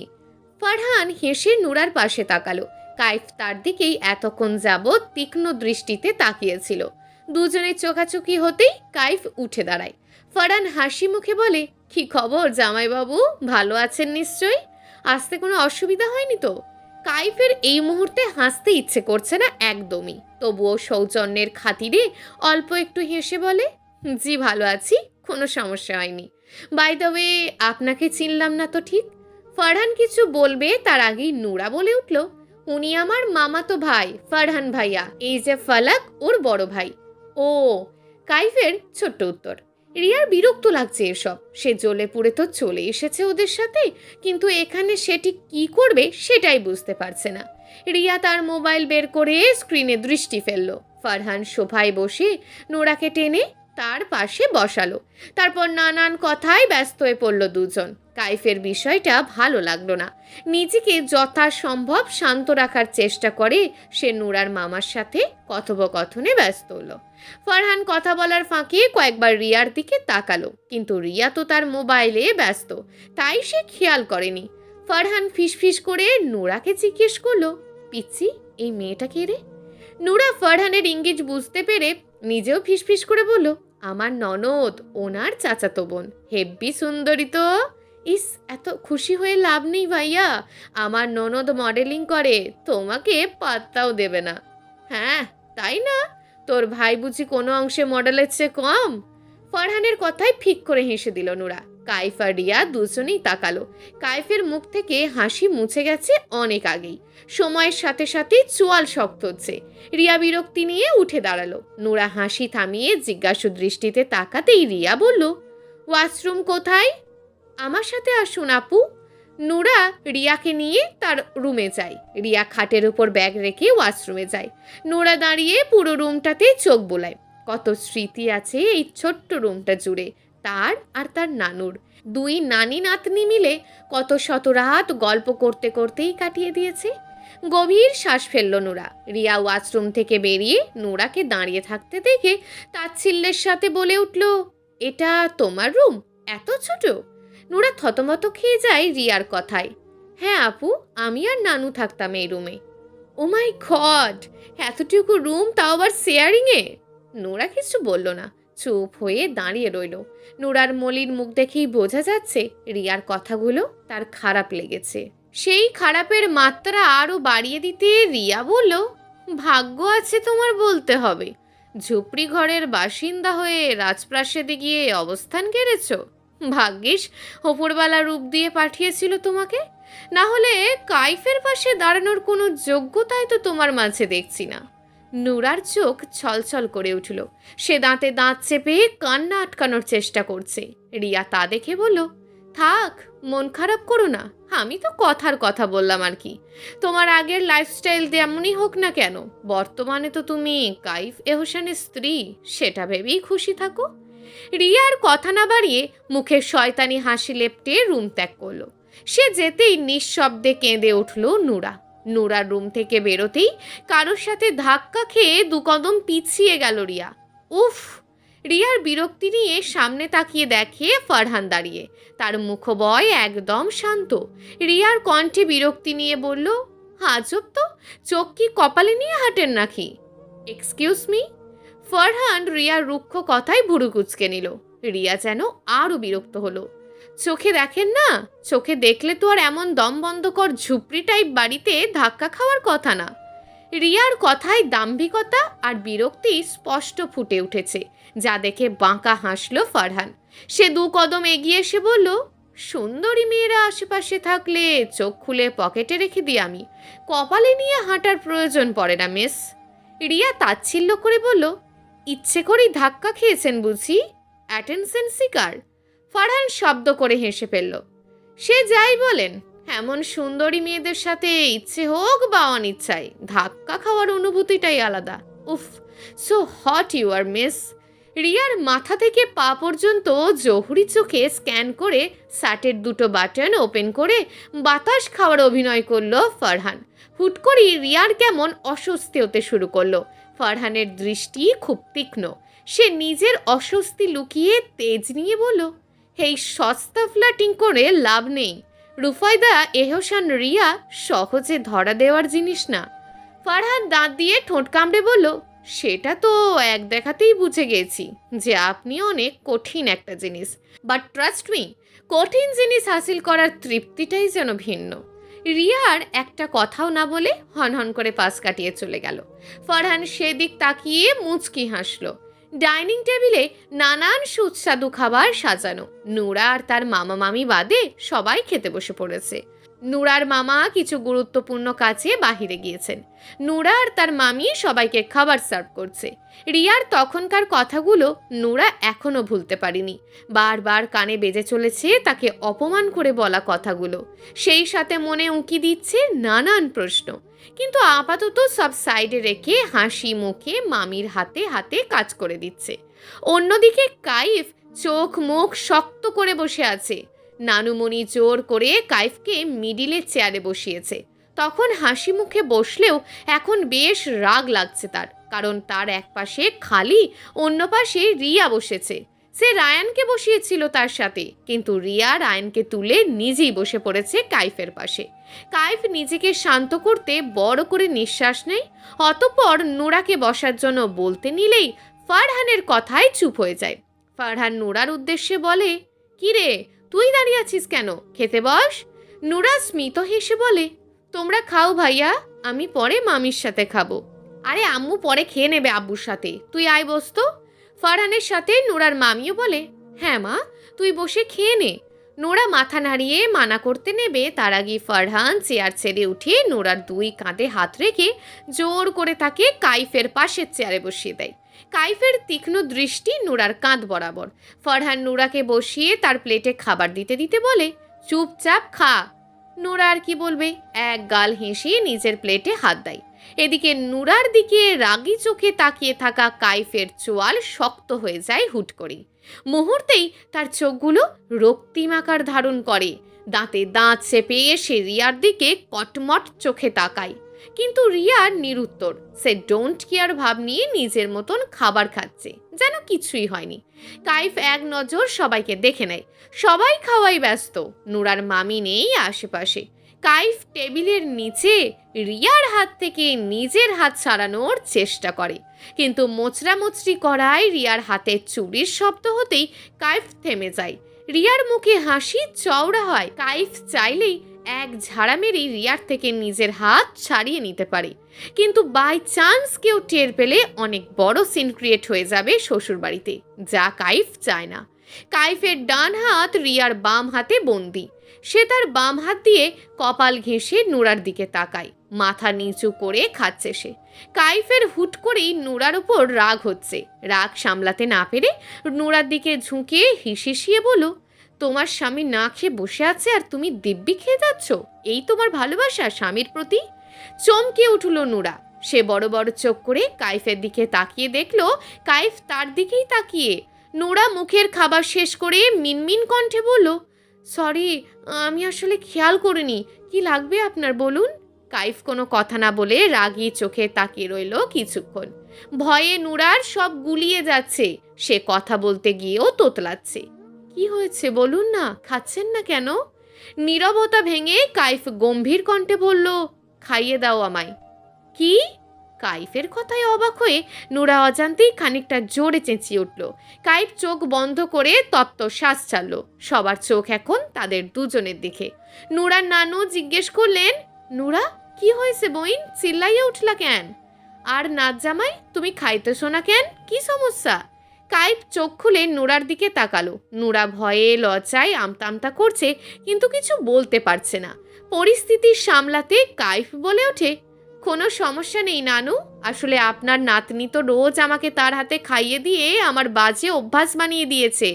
ফারহান হেসে নোরার পাশে তাকালো। কাইফ তার দিকেই এতক্ষণ যাবৎ তীক্ষ্ণ দৃষ্টিতে তাকিয়েছিল। দুজনের চোখাচোখি হতেই কাইফ উঠে দাঁড়ায়। ফারহান হাসি মুখে বলে, কি খবর জামাইবাবু, ভালো আছেন নিশ্চয়ই? আসতে কোনো অসুবিধা হয়নি তো? কাইফের এই মুহূর্তে হাসতে ইচ্ছে করছে না একদমই, তবুও সৌজন্যের খাতিরে অল্প একটু হেসে বলে, জি ভালো আছি, কোনো সমস্যা হয়নি। বাই দ্য ওয়ে, আপনাকে চিনলাম না তো ঠিক। ফারহান কিছু বলবে তার আগেই নোরা বলে উঠল, উনি আমার মামাতো ভাই, ফারহান ভাইয়া। এই যে ফালাক, ওর বড় ভাই। ও, কাইফের ছোট্ট উত্তর। রিয়ার বিরক্ত লাগছে এসব। সে জ্বলে পুড়ে তো চলে এসেছে ওদের সাথে, কিন্তু এখানে সে ঠিক কী করবে সেটাই বুঝতে পারছে না। রিয়া তার মোবাইল বের করে স্ক্রিনে দৃষ্টি ফেলল। ফারহান সোফায় বসে নোরাকে টেনে তার পাশে বসালো। তারপর নানান কথায় ব্যস্ত হয়ে পড়ল দুজন। কাইফের বিষয়টা ভালো লাগলো না। নিজেকে যথাসম্ভব শান্ত রাখার চেষ্টা করে সে নুরার মামার সাথে কথোপকথনে ব্যস্ত হলো। ফারহান কথা বলার ফাঁকে কয়েকবার রিয়ার দিকে তাকালো, কিন্তু রিয়া তো তার মোবাইলে ব্যস্ত, তাই সে খেয়াল করেনি। ফারহান ফিসফিস করে নুরাকে জিজ্ঞেস করলো, পিচ্ছি, এই মেয়েটা কে রে? নুরা ফারহানের ইঙ্গিত বুঝতে পেরে নিজেও ফিসফিস করে বলল, আমার ননদ, ওনার চাচাতো বোন। হেব্বি সুন্দরী তো। ইস, এত খুশি হয়ে লাভ নেই ভাইয়া, আমার ননদ মডেলিং করে, তোমাকে পাত্তাও দেবে না। হ্যাঁ, তাই না? তোর ভাই বুঝি কোনো অংশে মডেলের চেয়ে কম? ফারহানের কথায় ফিক করে হেসে দিল নুরা। কাইফ আর রিয়া দুজনেই তাকালো। কাইফের মুখ থেকে হাসি মুছে গেছে অনেক আগেই। সময়ের সাথে সাথে চোয়াল শক্ত হচ্ছে। রিয়া বিরক্তি নিয়ে উঠে দাঁড়ালো। নুরা হাসি থামিয়ে জিজ্ঞাসু দৃষ্টিতে তাকাতেই রিয়া বলল, ওয়াশরুম কোথায়? আমার সাথে আসুন আপু। নুরা রিয়াকে নিয়ে তার রুমে যায়। রিয়া খাটের উপর ব্যাগ রেখে ওয়াশরুমে যায়। নুরা দাঁড়িয়ে পুরো রুমটাতে চোখ বোলায়। কত স্মৃতি আছে এই ছোট্ট রুমটা জুড়ে, তার আর তার নানুর। দুই নানি নাতনি মিলে কত শত রাত গল্প করতে করতেই কাটিয়ে দিয়েছে। গভীর শ্বাস ফেলল নুরা। রিয়া ওয়াশরুম থেকে বেরিয়ে নুরাকে দাঁড়িয়ে থাকতে দেখে তাচ্ছিল্যের সাথে বলে উঠল, এটা তোমার রুম? এত ছোট? নুরা থতমত খেয়ে যায় রিয়ার কথায়। হ্যাঁ আপু, আমি আর নানু থাকতাম এই রুমে। ও মাই গড, এতটুকু রুম, তাও আবার শেয়ারিংয়ে? নোরা কিছু বলল না, চুপ হয়ে দাঁড়িয়ে রইল। নোরার মলিন মুখ দেখেই বোঝা যাচ্ছে রিয়ার কথাগুলো তার খারাপ লেগেছে। সেই খারাপের মাত্রা আরও বাড়িয়ে দিতে রিয়া বলল, ভাগ্য আছে তোমার বলতে হবে। ঝুপড়ি ঘরের বাসিন্দা হয়ে রাজপ্রাসাদে গিয়ে অবস্থান গেড়েছ। ভাগ্যিস ওপরওয়ালা রূপ দিয়ে পাঠিয়েছিল তোমাকে, না হলে কাইফের পাশে দাঁড়ানোর কোনো যোগ্যতাই তো তোমার মাঝে দেখছি না। নুরার চোখ ছলছল করে উঠল। সে দাঁতে দাঁত চেপে কান্না আটকানোর চেষ্টা করছে। রিয়া তা দেখে বলল, থাক, মন খারাপ করো না, আমি তো কথার কথা বললাম আর কি। তোমার আগের লাইফস্টাইল যেমনই হোক না কেন, বর্তমানে তো তুমি কাইফ এহসানের স্ত্রী, সেটা ভেবেই খুশি থাকো। রিয়ার কথা না বাড়িয়ে মুখে শয়তানি হাসি লেপটে রুম ত্যাগ করলো। সে যেতেই নিঃশব্দে কেঁদে উঠল নুরা। নুরার রুম থেকে বেরোতেই কারোর সাথে ধাক্কা খেয়ে দু কদম পিছিয়ে গেল রিয়া। উফ! রিয়ার বিরক্তি নিয়ে সামনে তাকিয়ে দেখে ফারহান দাঁড়িয়ে। তার মুখবয় একদম শান্ত। রিয়ার কণ্ঠে বিরক্তি নিয়ে বলল, আজব তো, চোখ কি কপালে নিয়ে হাঁটেন নাকি? Excuse me? ফারহান রিয়ার রুক্ষ কথায় ভুরু কুঁচকে নিল। রিয়া যেন আরও বিরক্ত হলো। চোখে দেখেন না? চোখে দেখলে তো আর এমন দমবন্ধকর ঝুপড়ি টাইপ বাড়িতে ধাক্কা খাওয়ার কথা না। রিয়ার কথায় দাম্ভিকতা আর বিরক্তি স্পষ্ট ফুটে উঠেছে, যা দেখে বাঁকা হাসল ফারহান। সে দু কদম এগিয়ে এসে বলল, সুন্দরী মেয়েরা আশেপাশে থাকলে চোখ খুলে পকেটে রেখে দিই আমি, কপালে নিয়ে হাঁটার প্রয়োজন পড়ে না মিস। রিয়া তাচ্ছিল্য করে বলল, ইচ্ছে করেই ধাক্কা খেয়েছেন বুঝি? Attention seeker? ফারহান শব্দ করে হেসে ফেলল। সে যাই বলেন, এমন সুন্দরী মেয়েদের সাথে ইচ্ছে হোক বা অনিচ্ছায় ধাক্কা খাওয়ার অনুভূতিটাই আলাদা। উফ, so hot you are miss. রিয়ার মাথা থেকে পা পর্যন্ত জহুরি চোখে স্ক্যান করে শার্টের দুটো বাটন ওপেন করে বাতাস খাওয়ার অভিনয় করলো ফারহান। হুট করেই রিয়ার কেমন অস্বস্তি হতে শুরু করলো। ফারহানের দৃষ্টি খুব তীক্ষ্ণ। সে নিজের অস্বস্তি লুকিয়ে তেজ নিয়ে বলল, এই সস্তা ফ্ল্যাটিং করে লাভ নেই। রুফায়দা এহসান রিয়া সহজে ধরা দেওয়ার জিনিস না। ফারহান দাঁত দিয়ে ঠোঁট কামড়ে বলল, সেটা তো এক দেখাতেই বুঝে গেছি যে আপনি অনেক কঠিন একটা জিনিস, বাট ট্রাস্ট মি, কঠিন জিনিস হাসিল করার তৃপ্তিটাই যেন ভিন্ন। রিয়ার একটা কথাও না বলে হনহন করে পাশ কাটিয়ে চলে গেল। ফারহান সেদিক তাকিয়ে মুচকি হাসল। ডাইনিং টেবিলে নানান সুস্বাদু খাবার সাজানো। নুরা আর তার মামা মামি বাদে সবাই খেতে বসে পড়েছে। নুরার মামা কিছু গুরুত্বপূর্ণ কাজে বাহিরে গিয়েছেন। নুরা আর তার মামি সবাইকে খাবার সার্ভ করছে। রিয়ার তখনকার কথাগুলো নুরা এখনো ভুলতে পারেনি। বারবার কানে বেজে চলেছে তাকে অপমান করে বলা কথাগুলো। সেই সাথে মনে উঁকি দিচ্ছে নানান প্রশ্ন। কিন্তু আপাতত সব সাইডে রেখে হাসি মুখে মামির হাতে হাতে কাজ করে দিচ্ছে। অন্যদিকে কাইফ চোখ মুখ শক্ত করে বসে আছে। নানুমণি জোর করে কাইফকে মিডিলের চেয়ারে বসিয়েছে। তখন হাসি মুখে বসলেও এখন বেশ রাগ লাগছে তার, কারণ তার এক পাশে খালি, অন্য পাশে রিয়া বসেছে। সে রায়ানকে বসিয়েছিল তার সাথে, কিন্তু রিয়া রায়ানকে তুলে নিজেই বসে পড়েছে কাইফের পাশে। কাইফ নিজেকে শান্ত করতে বড় করে নিঃশ্বাস নেয়। অতঃপর নুরাকে বসার জন্য বলতে নিলেই ফারহানের কথায় চুপ হয়ে যায়। ফারহান নুরার উদ্দেশ্যে বলে, কিরে তুই দাঁড়িয়ে আছিস কেন, খেতে বস। নুরা স্মিত হেসে বলে, তোমরা খাও ভাইয়া, আমি পরে মামির সাথে খাবো। আরে আম্মু পরে খেয়ে নেবে আব্বুর সাথে, তুই আয় বস তো। ফারহানের সাথে নুরার মামিও বলে, হ্যাঁ মা, তুই বসে খেয়ে নে। নোরা মাথা নাড়িয়ে মানা করতে নেবে, তার আগে ফারহান চেয়ার ছেড়ে উঠে নোরার দুই কাঁধে হাত রেখে জোর করে তাকে কাইফের পাশের চেয়ারে বসিয়ে দেয়। কাইফের তীক্ষ্ণ দৃষ্টি নোরার কাঁধ বরাবর। ফারহান নোরাকে বসিয়ে তার প্লেটে খাবার দিতে দিতে বলে, চুপচাপ খা। নোরা আর কি বলবে, এক গাল হেসে নিজের প্লেটে হাত দেয়। এদিকে নুরার দিকে রাগী চোখে তাকিয়ে থাকা কাইফের চোয়াল শক্ত হয়ে যায় হুট করে। মুহূর্তেই তার চোখগুলো রক্তিম আকার ধারণ করে। দাঁতে দাঁত চেপে সে রিয়ার দিকে কটমট চোখে তাকায়, কিন্তু রিয়ার নিরুত্তর। সে ডোন্ট কেয়ার ভাব নিয়ে নিজের মতন খাবার খাচ্ছে, যেন কিছুই হয়নি। কাইফ এক নজর সবাইকে দেখে নেয়। সবাই খাওয়াই ব্যস্ত, নুরার মামি নেই আশেপাশে। কাইফ টেবিলের নিচে রিয়ার হাত থেকে নিজের হাত ছাড়ানোর চেষ্টা করে, কিন্তু মোচড়ামুচড়ি করায় রিয়ার হাতের চুরির শব্দ হতেই কাইফ থেমে যায়। রিয়ার মুখে হাসি চওড়া হয়। কাইফ চাইলেই এক ঝাড়া মেরেই রিয়ার থেকে নিজের হাত ছাড়িয়ে নিতে পারে, কিন্তু বাই চান্স কেউ টের পেলে অনেক বড় সিন ক্রিয়েট হয়ে যাবে শ্বশুরবাড়িতে, যা কাইফ চায় না। কাইফের ডান হাত রিয়ার বাম হাতে বন্দি। সে তার বাম হাত দিয়ে কপাল ঘেঁষে নুরার দিকে তাকায়, মাথা নিচু করে খাচ্ছে সে। কাইফের হুট করেই নুরার উপর রাগ হচ্ছে। রাগ সামলাতে না পেরে নুরার দিকে ঝুঁকে হিসিয়ে বলো, তোমার স্বামী না খেয়ে বসে আছে আর তুমি দিব্যি খেয়ে যাচ্ছ, এই তোমার ভালোবাসা স্বামীর প্রতি? চমকে উঠল নুরা। সে বড় বড় চোখ করে কাইফের দিকে তাকিয়ে দেখলো কাইফ তার দিকেই তাকিয়ে। নুরা মুখের খাবার শেষ করে মিনমিন কণ্ঠে বলল, সরি, আমি আসলে খেয়াল করিনি, কি লাগবে আপনার বলুন। কাইফ কোনো কথা না বলে রাগী চোখে তাকিয়ে রইল কিছুক্ষণ। ভয়ে নুরার সব গুলিয়ে যাচ্ছে। সে কথা বলতে গিয়েও তোতলাচ্ছে। কি হয়েছে বলুন না, খাচ্ছেন না কেন? নীরবতা ভেঙে কাইফ গম্ভীর কণ্ঠে বলল, খাইয়ে দাও আমায়। কি? কাইফের কথায় অবাক হয়ে নুরা অজান্তেই খানিকটা জোরে চেঁচিয়ে উঠল। কাইফ চোখ বন্ধ করে তপ্ত শ্বাস ছাড়ল। সবার চোখ এখন তাদের দুজনের দিকে। নুরার নানু জিজ্ঞেস করলেন, নুরা কি হয়েছে বইন, চিল্লাইয়া উঠলা কেন? আর নাচ জামাই, তুমি খাইতেছো না কেন, কি সমস্যা? কাইফ চোখ খুলে নুরার দিকে তাকালো। নুরা ভয়ে লজ্জায় আমতা আমতা করছে, কিন্তু কিছু বলতে পারছে না। পরিস্থিতি সামলাতে কাইফ বলে ওঠে, কোনো সমস্যা নেই নানু, আসলে আপনার নাতনি তো রোজ আমাকে তার হাতে খাইয়ে দিয়ে আমার বাজে অভ্যাস বানিয়ে দিয়েছে।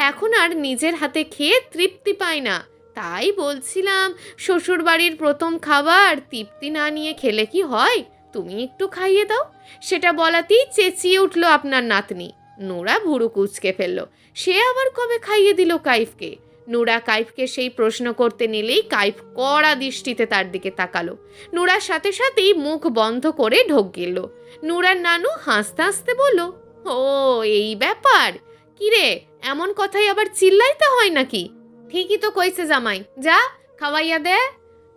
এখন আর নিজের হাতে খেয়ে তৃপ্তি পায় না, তাই বলছিলাম শ্বশুরবাড়ির প্রথম খাবার তৃপ্তি না নিয়ে খেলে কি হয়, তুমি একটু খাইয়ে দাও। সেটা বলাতেই চেঁচিয়ে উঠল আপনার নাতনি। নোরা ভুরু কুঁচকে ফেলল। সে আবার কবে খাইয়ে দিল কাইফকে? নুরা কাইফকে সেই প্রশ্ন করতে নিলেই কাইফ কড়া দৃষ্টিতে তার দিকে তাকালো। নুরার সাথে সাথেই মুখ বন্ধ করে ঢোক গেল। নুরার নানু হাসতে হাসতে বলল, ও এই ব্যাপার, কিরে এমন কথাই আবার চিল্লাইতে হয় নাকি? ঠিকই তো কইছে জামাই, যা খাওয়াইয়া দে।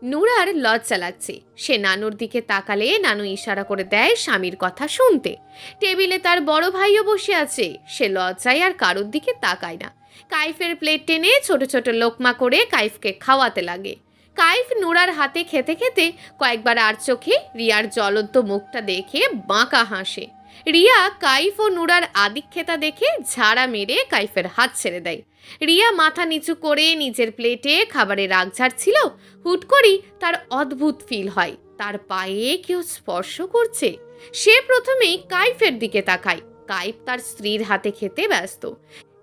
নুরার লজ্জা লাগছে। সে নানুর দিকে তাকালে নানু ইশারা করে দেয় স্বামীর কথা শুনতে। টেবিলে তার বড় ভাইও বসে আছে। সে লজ্জায় আর কারোর দিকে তাকায় না। কাইফের প্লেট টেনে ছোট ছোট লোকমা করে কাইফকে খাওয়াতে লাগে। কাইফ নুরার হাতে খেতে খেতে কয়েকবার আর চোখে রিয়ার জ্বলন্ত মুখটা দেখে বাঁকা হাসে। রিয়া কাইফ ও নুরার আদিক্ষেতা দেখে ঝাড়া মেরে কাইফের হাত ছেড়ে দেয়। রিয়া মাথা নিচু করে নিজের প্লেটে খাবারের রাগ ঝাড়ছিল। হুট করেই তার অদ্ভুত ফিল হয়, তার পায়ে কেউ স্পর্শ করছে। সে প্রথমেই কাইফের দিকে তাকায়। কাইফ তার স্ত্রীর হাতে খেতে ব্যস্ত।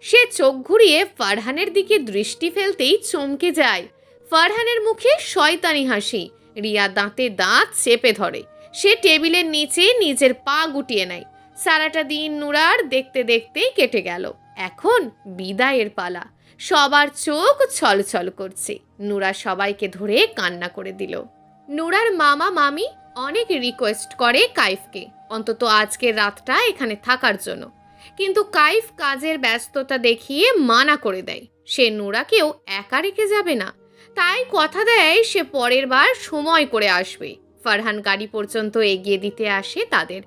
সে চোখ ঘুরিয়ে ফারহানের দিকে দৃষ্টি ফেলতেই চমকে যায়। ফারহানের মুখে শয়তানি হাসি। রিয়া দাঁতে দাঁত চেপে ধরে। সে টেবিলের নিচে নিজের পা গুটিয়ে নেয়। সারাটা দিন নুরার দেখতে দেখতেই কেটে গেল। এখন বিদায়ের পালা। সবার চোখ ছলছল করছে। নুরা সবাইকে ধরে কান্না করে দিল। নুরার মামা মামি অনেক রিকোয়েস্ট করে কাইফকে অন্তত আজকের রাতটা এখানে থাকার জন্য, কিন্তু কাইফ কাজের ব্যস্ততা দেখিয়ে মানা করে দেয়। সে নুরাকেও একা রেখে যাবে না। তাই কথা দেয় সে পরের বার সময় করে আসবে। ফারহান গাড়ি পর্যন্ত এগিয়ে দিতে আসে তাদের।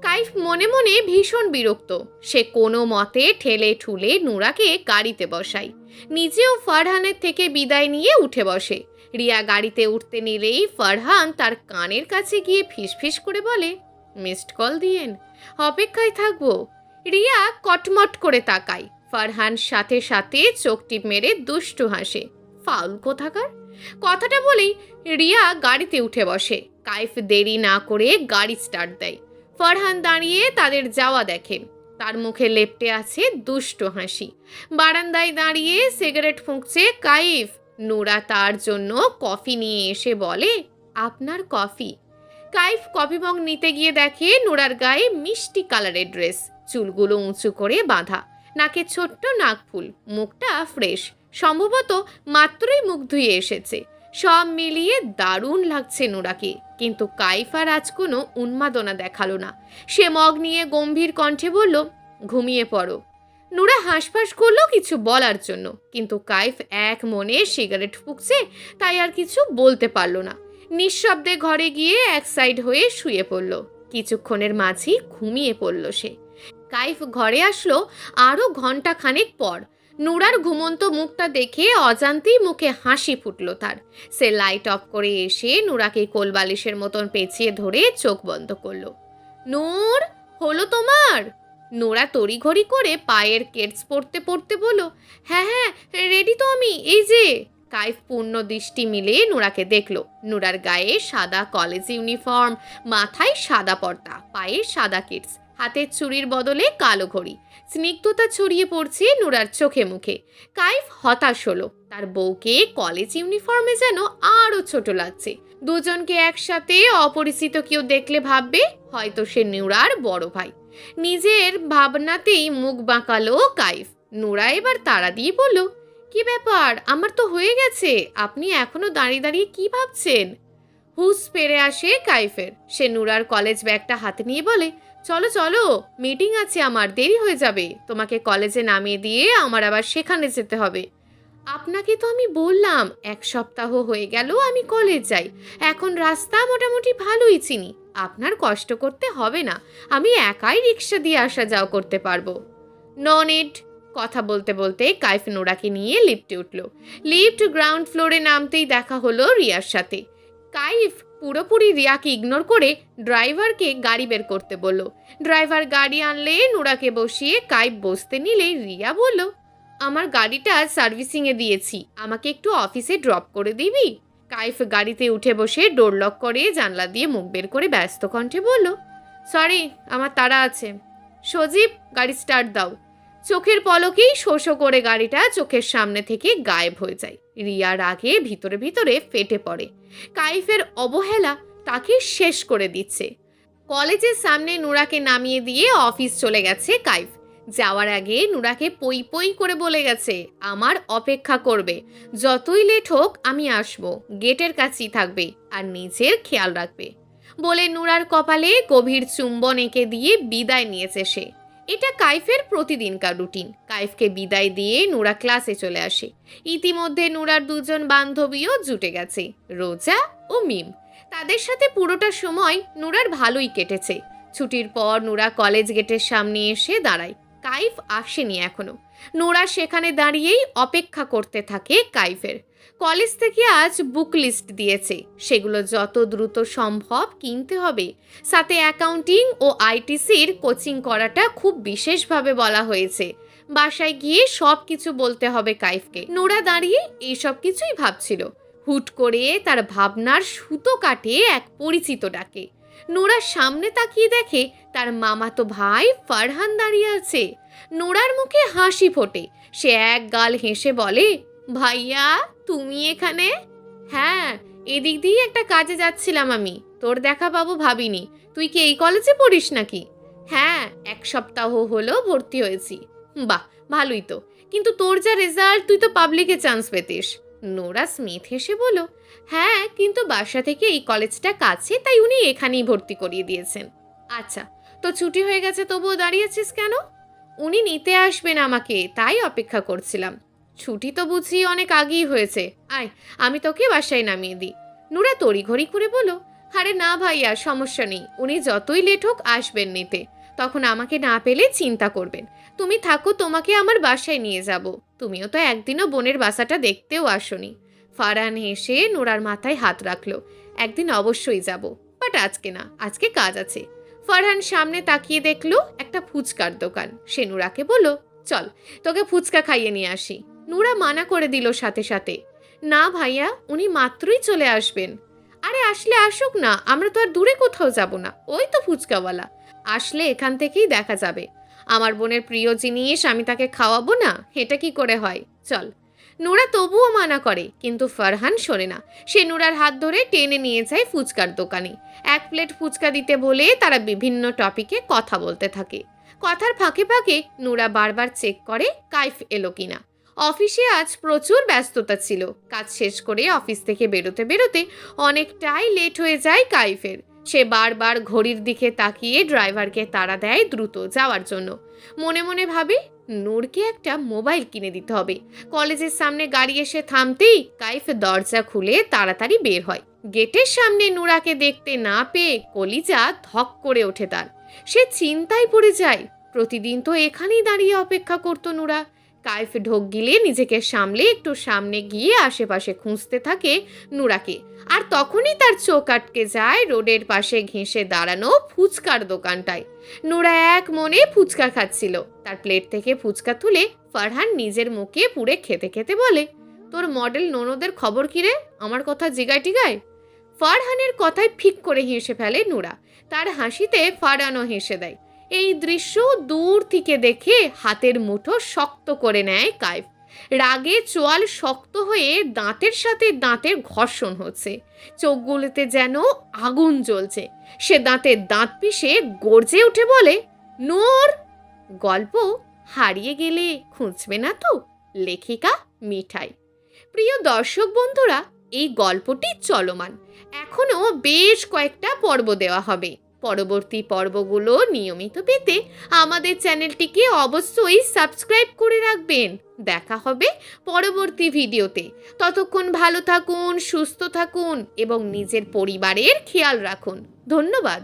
কাইফ মনে মনে ভীষণ বিরক্ত। সে কোনো মতে ঠেলে ঠুলে নুরাকে গাড়িতে বসায়। নিজেও ফারহানের থেকে বিদায় নিয়ে উঠে বসে। রিয়া গাড়িতে উঠতে নিলেই ফারহান তার কানের কাছে গিয়ে ফিসফিস করে বলে, মিসড কল দিয়েন, অপেক্ষায় থাকবো। রিয়া কটমট করে তাকায়। ফারহান সাথে সাথে চোখ টিপ মেরে দুষ্টু হাসে। ফাউল কোথাকার। কথাটা বলেই রিয়া গাড়িতে উঠে বসে। কাইফ দেরি না করে গাড়ি স্টার্ট দেয়। ফারহান দাঁড়িয়ে তাদের যাওয়া দেখে। তার মুখে লেপ্টে আছে দুষ্টু হাসি। বারান্দায় দাঁড়িয়ে সিগারেট ফুঁকছে কাইফ। নুরা তার জন্য কফি নিয়ে এসে বলে, আপনার কফি। কাইফ কফি মগ নিতে গিয়ে দেখে নুরার গায়ে মিষ্টি কালারের ড্রেস, চুলগুলো উঁচু করে বাঁধা, নাকে ছোট্ট নাকফুল, মুখটা ফ্রেশ, সম্ভবত মাত্রই মুখ ধুয়ে এসেছে। সব মিলিয়ে দারুণ লাগছে নুরাকে। কিন্তু কাইফ আর আজ কোনো উন্মাদনা দেখালো না। সে মগ নিয়ে গম্ভীর কণ্ঠে বলল, ঘুমিয়ে পড়ো। নুরা হাঁসফাঁস করলো কিছু বলার জন্য, কিন্তু কাইফ এক মনে সিগারেট ফুঁকছে, তাই আর কিছু বলতে পারল না। নিঃশব্দে ঘরে গিয়ে এক সাইড হয়ে শুয়ে পড়ল। কিছুক্ষণের মাঝেই ঘুমিয়ে পড়ল সে। কাইফ ঘরে আসলো আরও ঘন্টা খানেক পর। নুরার ঘুমন্ত মুখটা দেখে অজান্তেই মুখে হাসি ফুটল তার। সে লাইট অফ করে এসে নুরাকে কোলবালিশের মতন পেঁচিয়ে ধরে চোখ বন্ধ করলো। নূর, হলো তোমার? নোরা তড়িঘড়ি করে পায়ের কেটস পড়তে পড়তে বলল, হ্যাঁ হ্যাঁ রেডি তো আমি, এই যে। কাইফ পূর্ণ দৃষ্টি মিলে নুরাকে দেখল। নুরার গায়ে সাদা কলেজ ইউনিফর্ম, মাথায় সাদা পর্দা, পায়ে সাদা কিটস, হাতের চুড়ির বদলে কালো ঘড়ি। স্নিগ্ধতা ছড়িয়ে পড়ছে নুরার চোখে মুখে। কাইফ হতাশ হলো। তার বউকে কলেজ ইউনিফর্মে যেন আরও ছোট লাগছে। দুজনকে একসাথে অপরিচিত কেউ দেখলে ভাববে হয়তো সে নুরার বড় ভাই। নিজের ভাবনাতেই মুখ বাঁকালো কাইফ। নুরা এবার তাড়া দিয়ে বলল, কি ব্যাপার, আমার তো হয়ে গেছে, আপনি এখনো দাঁড়িয়ে দাঁড়িয়ে কি ভাবছেন? হুঁশ পেরে আসে কাইফের। সে নুরার কলেজ ব্যাগটা হাতে নিয়ে বলে, চলো চলো, মিটিং আছে আমার, দেরি হয়ে যাবে। তোমাকে কলেজে নামিয়ে দিয়ে আমার আবার সেখানে যেতে হবে। আপনাকে তো আমি বললাম 1 সপ্তাহ হয়ে গেল আমি কলেজ যাই, এখন রাস্তা মোটামুটি ভালোই চিনি, আপনার কষ্ট করতে হবে না, আমি একাই রিক্সা দিয়ে আসা যাওয়া করতে পারবো। No need. কথা বলতে বলতে কাইফ নোরাকে নিয়ে লিফটে উঠল। লিফট গ্রাউন্ড ফ্লোরে নামতেই দেখা হলো রিয়ার সাথে। কাইফ পুরোপুরি রিয়াকে ইগনোর করে ড্রাইভারকে গাড়ি বের করতে বলল। ড্রাইভার গাড়ি আনলে নুরাকে বসিয়ে কাইফ বসতে নিলে রিয়া বলল, আমার গাড়িটা সার্ভিসিংয়ে দিয়েছি, আমাকে একটু অফিসে ড্রপ করে দিবি? কাইফ গাড়িতে উঠে বসে ডোর লক করে জানলা দিয়ে মুখ বের করে ব্যস্ত কণ্ঠে বলল, সরি আমার তাড়া আছে। সজীব, গাড়ি স্টার্ট দাও। চোখের পলকেই শোষো করে গাড়িটা চোখের সামনে থেকে গায়েব হয়ে যায়। রিয়ার আগে ভিতরে ভিতরে ফেটে পড়ে। কাইফের অবহেলা তাকে শেষ করে দিচ্ছে। কলেজের সামনে নুরাকে নামিয়ে দিয়ে অফিস চলে গেছে কাইফ। যাওয়ার আগে নুরাকে পই পই করে বলে গেছে, আমার অপেক্ষা করবে, যতই লেট হোক আমি আসবো, গেটের কাছেই থাকবে আর নিজের খেয়াল রাখবে বলে নুরার কপালে গভীর চুম্বন এঁকে দিয়ে বিদায় নিয়েছে সে। এটা কাইফের প্রতিদিনকার রুটিন। কাইফকে বিদায় দিয়ে নুরা ক্লাসে চলে আসে। ইতিমধ্যে নুরার দুজন বান্ধবীও জুটে গেছে, রোজা ও মিম। তাদের সাথে পুরোটা সময় নুরার ভালোই কেটেছে। ছুটির পর নুরা কলেজ গেটের সামনে এসে দাঁড়ায়। কাইফ আসেনি এখনো। নোরা সেখানে দাঁড়িয়েই অপেক্ষা করতে থাকে কাইফের। কলেজ থেকে আজ বুক লিস্ট দিয়েছে, সেগুলো যত দ্রুত সম্ভব কিনতে হবে। সাথে অ্যাকাউন্টিং ও আইটিসির কোচিং করাটা খুব বিশেষভাবে বলা হয়েছে। বাসায় গিয়ে সব কিছু বলতে হবে কাইফকে। নোরা দাঁড়িয়ে এইসব কিছুই ভাবছিল। হুট করে তার ভাবনার সুতো কাটে এক পরিচিত ডাকে। নোরার সামনে তাকিয়ে দেখে তার মামাতো ভাই ফারহান দাঁড়িয়ে আছে। নোরার মুখে হাসি ফোটে। সে এক গাল হেসে বলে, ভাইয়া তুমি এখানে? হ্যাঁ, এদিক দিয়ে একটা কাজে যাচ্ছিলাম আমি, তোর দেখা পাবো ভাবিনি। তুই কি এই কলেজে পড়িস নাকি? হ্যাঁ, 1 সপ্তাহ হলো ভর্তি হয়েছি। বাহ, ভালোই তো। কিন্তু তোর যা রেজাল্ট, তুই তো পাবলিকে চান্স পেতিস। নোরা স্মিথ হেসে বলল, হ্যাঁ, কিন্তু বাসা থেকে এই কলেজটা কাছে, তাই উনি এখানেই ভর্তি করিয়ে দিয়েছেন। আচ্ছা, তো ছুটি হয়ে গেছে তবুও দাঁড়িয়েছিস কেন? উনি নিতে আসবেন আমাকে, তাই অপেক্ষা করছিলাম। ছুটি তো বুঝি অনেক আগেই হয়েছে। আয়, আমি তোকে বাসায় নামিয়ে দিই। নোরা তড়িঘড়ি করে বলল, আরে না ভাইয়া, সমস্যা নেই, উনি যতই লেট হোক আসবেন নিতে। তখন আমাকে না পেলে চিন্তা করবেন। তুমি থাকো, তোমাকে আমার বাসায় নিয়ে যাব। তুমিও তো একদিনও বোনের বাসাটা দেখতেও আসোনি। ফারহান হেসে নোরার মাথায় হাত রাখলো। একদিন অবশ্যই যাব, বাট আজকে না, আজকে কাজ আছে। ফারহান সামনে তাকিয়ে দেখলো একটা ফুচকার দোকান। সে নুরাকে বলল, চল তোকে ফুচকা খাইয়ে নিয়ে আসি। নুরা মানা করে দিল সাথে সাথে, না ভাইয়া, উনি মাত্রই চলে আসবেন। আরে আসলে আসুক না, আমরা তো আর দূরে কোথাও যাব না, ওই তো ফুচকাওয়ালা। আসলে এখান থেকেই দেখা যাবে। আমার বোনের প্রিয় জিনিস আমি তাকে খাওয়াবো না, এটা কি করে হয়? চল। নুরা তবুও মানা করে, কিন্তু ফারহান শোনে না। সে নুরার হাত ধরে টেনে নিয়ে যায় ফুচকার দোকানে। 1 প্লেট ফুচকা দিতে বলে তারা বিভিন্ন টপিকে কথা বলতে থাকে। কথার ফাঁকে ফাঁকে নুরা বারবার চেক করে কাইফ এলো কিনা। অফিসে আজ প্রচুর ব্যস্ততা ছিল। কাজ শেষ করে অফিস থেকে বেরোতে বেরোতে অনেকটাই লেট হয়ে যায় কাইফের। সে বারবার ঘড়ির দিকে তাকিয়ে ড্রাইভারকে তাড়া দেয় দ্রুত যাওয়ার জন্য। মনে মনে ভাবে, নূরকে একটা মোবাইল কিনে দিতে হবে। কলেজের সামনে গাড়ি এসে থামতেই কাইফ দরজা খুলে তাড়াতাড়ি বের হয়। গেটের সামনে নুরাকে দেখতে না পেয়ে কলিজা ধক করে ওঠে তার। সে চিন্তায় পড়ে যায়। প্রতিদিন তো এখানেই দাঁড়িয়ে অপেক্ষা করতো নুরা। কাইফ ঢোক গিলে নিজেকে সামলে একটু সামনে গিয়ে আশেপাশে খুঁজতে থাকে নুরাকে। আর তখনই তার চোখ আটকে যায় রোডের পাশে ঘেঁষে দাঁড়ানো ফুচকার দোকানটায়। নুরা এক মনে ফুচকা খাচ্ছিল। তার প্লেট থেকে ফুচকা তুলে ফারহান নিজের মুখে পুড়ে খেতে খেতে বলে, তোর মডেল ননদের খবর কি রে? আমার কথা জিগায় টিগায়। ফারহানের কথায় ফিক করে হেসে ফেলে নুরা। তার হাসিতে ফারহানও হেসে দেয়। এই দৃশ্য দূর থেকে দেখে হাতের মুঠো শক্ত করে নেয় কাইফ। রাগে চোয়াল শক্ত হয়ে দাঁতের সাথে দাঁতের ঘর্ষণ হচ্ছে। চোখগুলোতে যেন আগুন জ্বলছে। সে দাঁতে দাঁত পিষে গর্জে উঠে বলে, নূর। গল্প হারিয়ে গেলে খুঁজবে না তো? লেখিকা মিঠাই। প্রিয় দর্শক বন্ধুরা, এই গল্পটি চলমান। এখনো বেশ কয়েকটা পর্ব দেওয়া হবে। পরবর্তী পর্বগুলো নিয়মিত পেতে আমাদের চ্যানেলটিকে অবশ্যই সাবস্ক্রাইব করে রাখবেন। দেখা হবে পরবর্তী ভিডিওতে। ততক্ষণ ভালো থাকুন, সুস্থ থাকুন এবং নিজের পরিবারের খেয়াল রাখুন। ধন্যবাদ।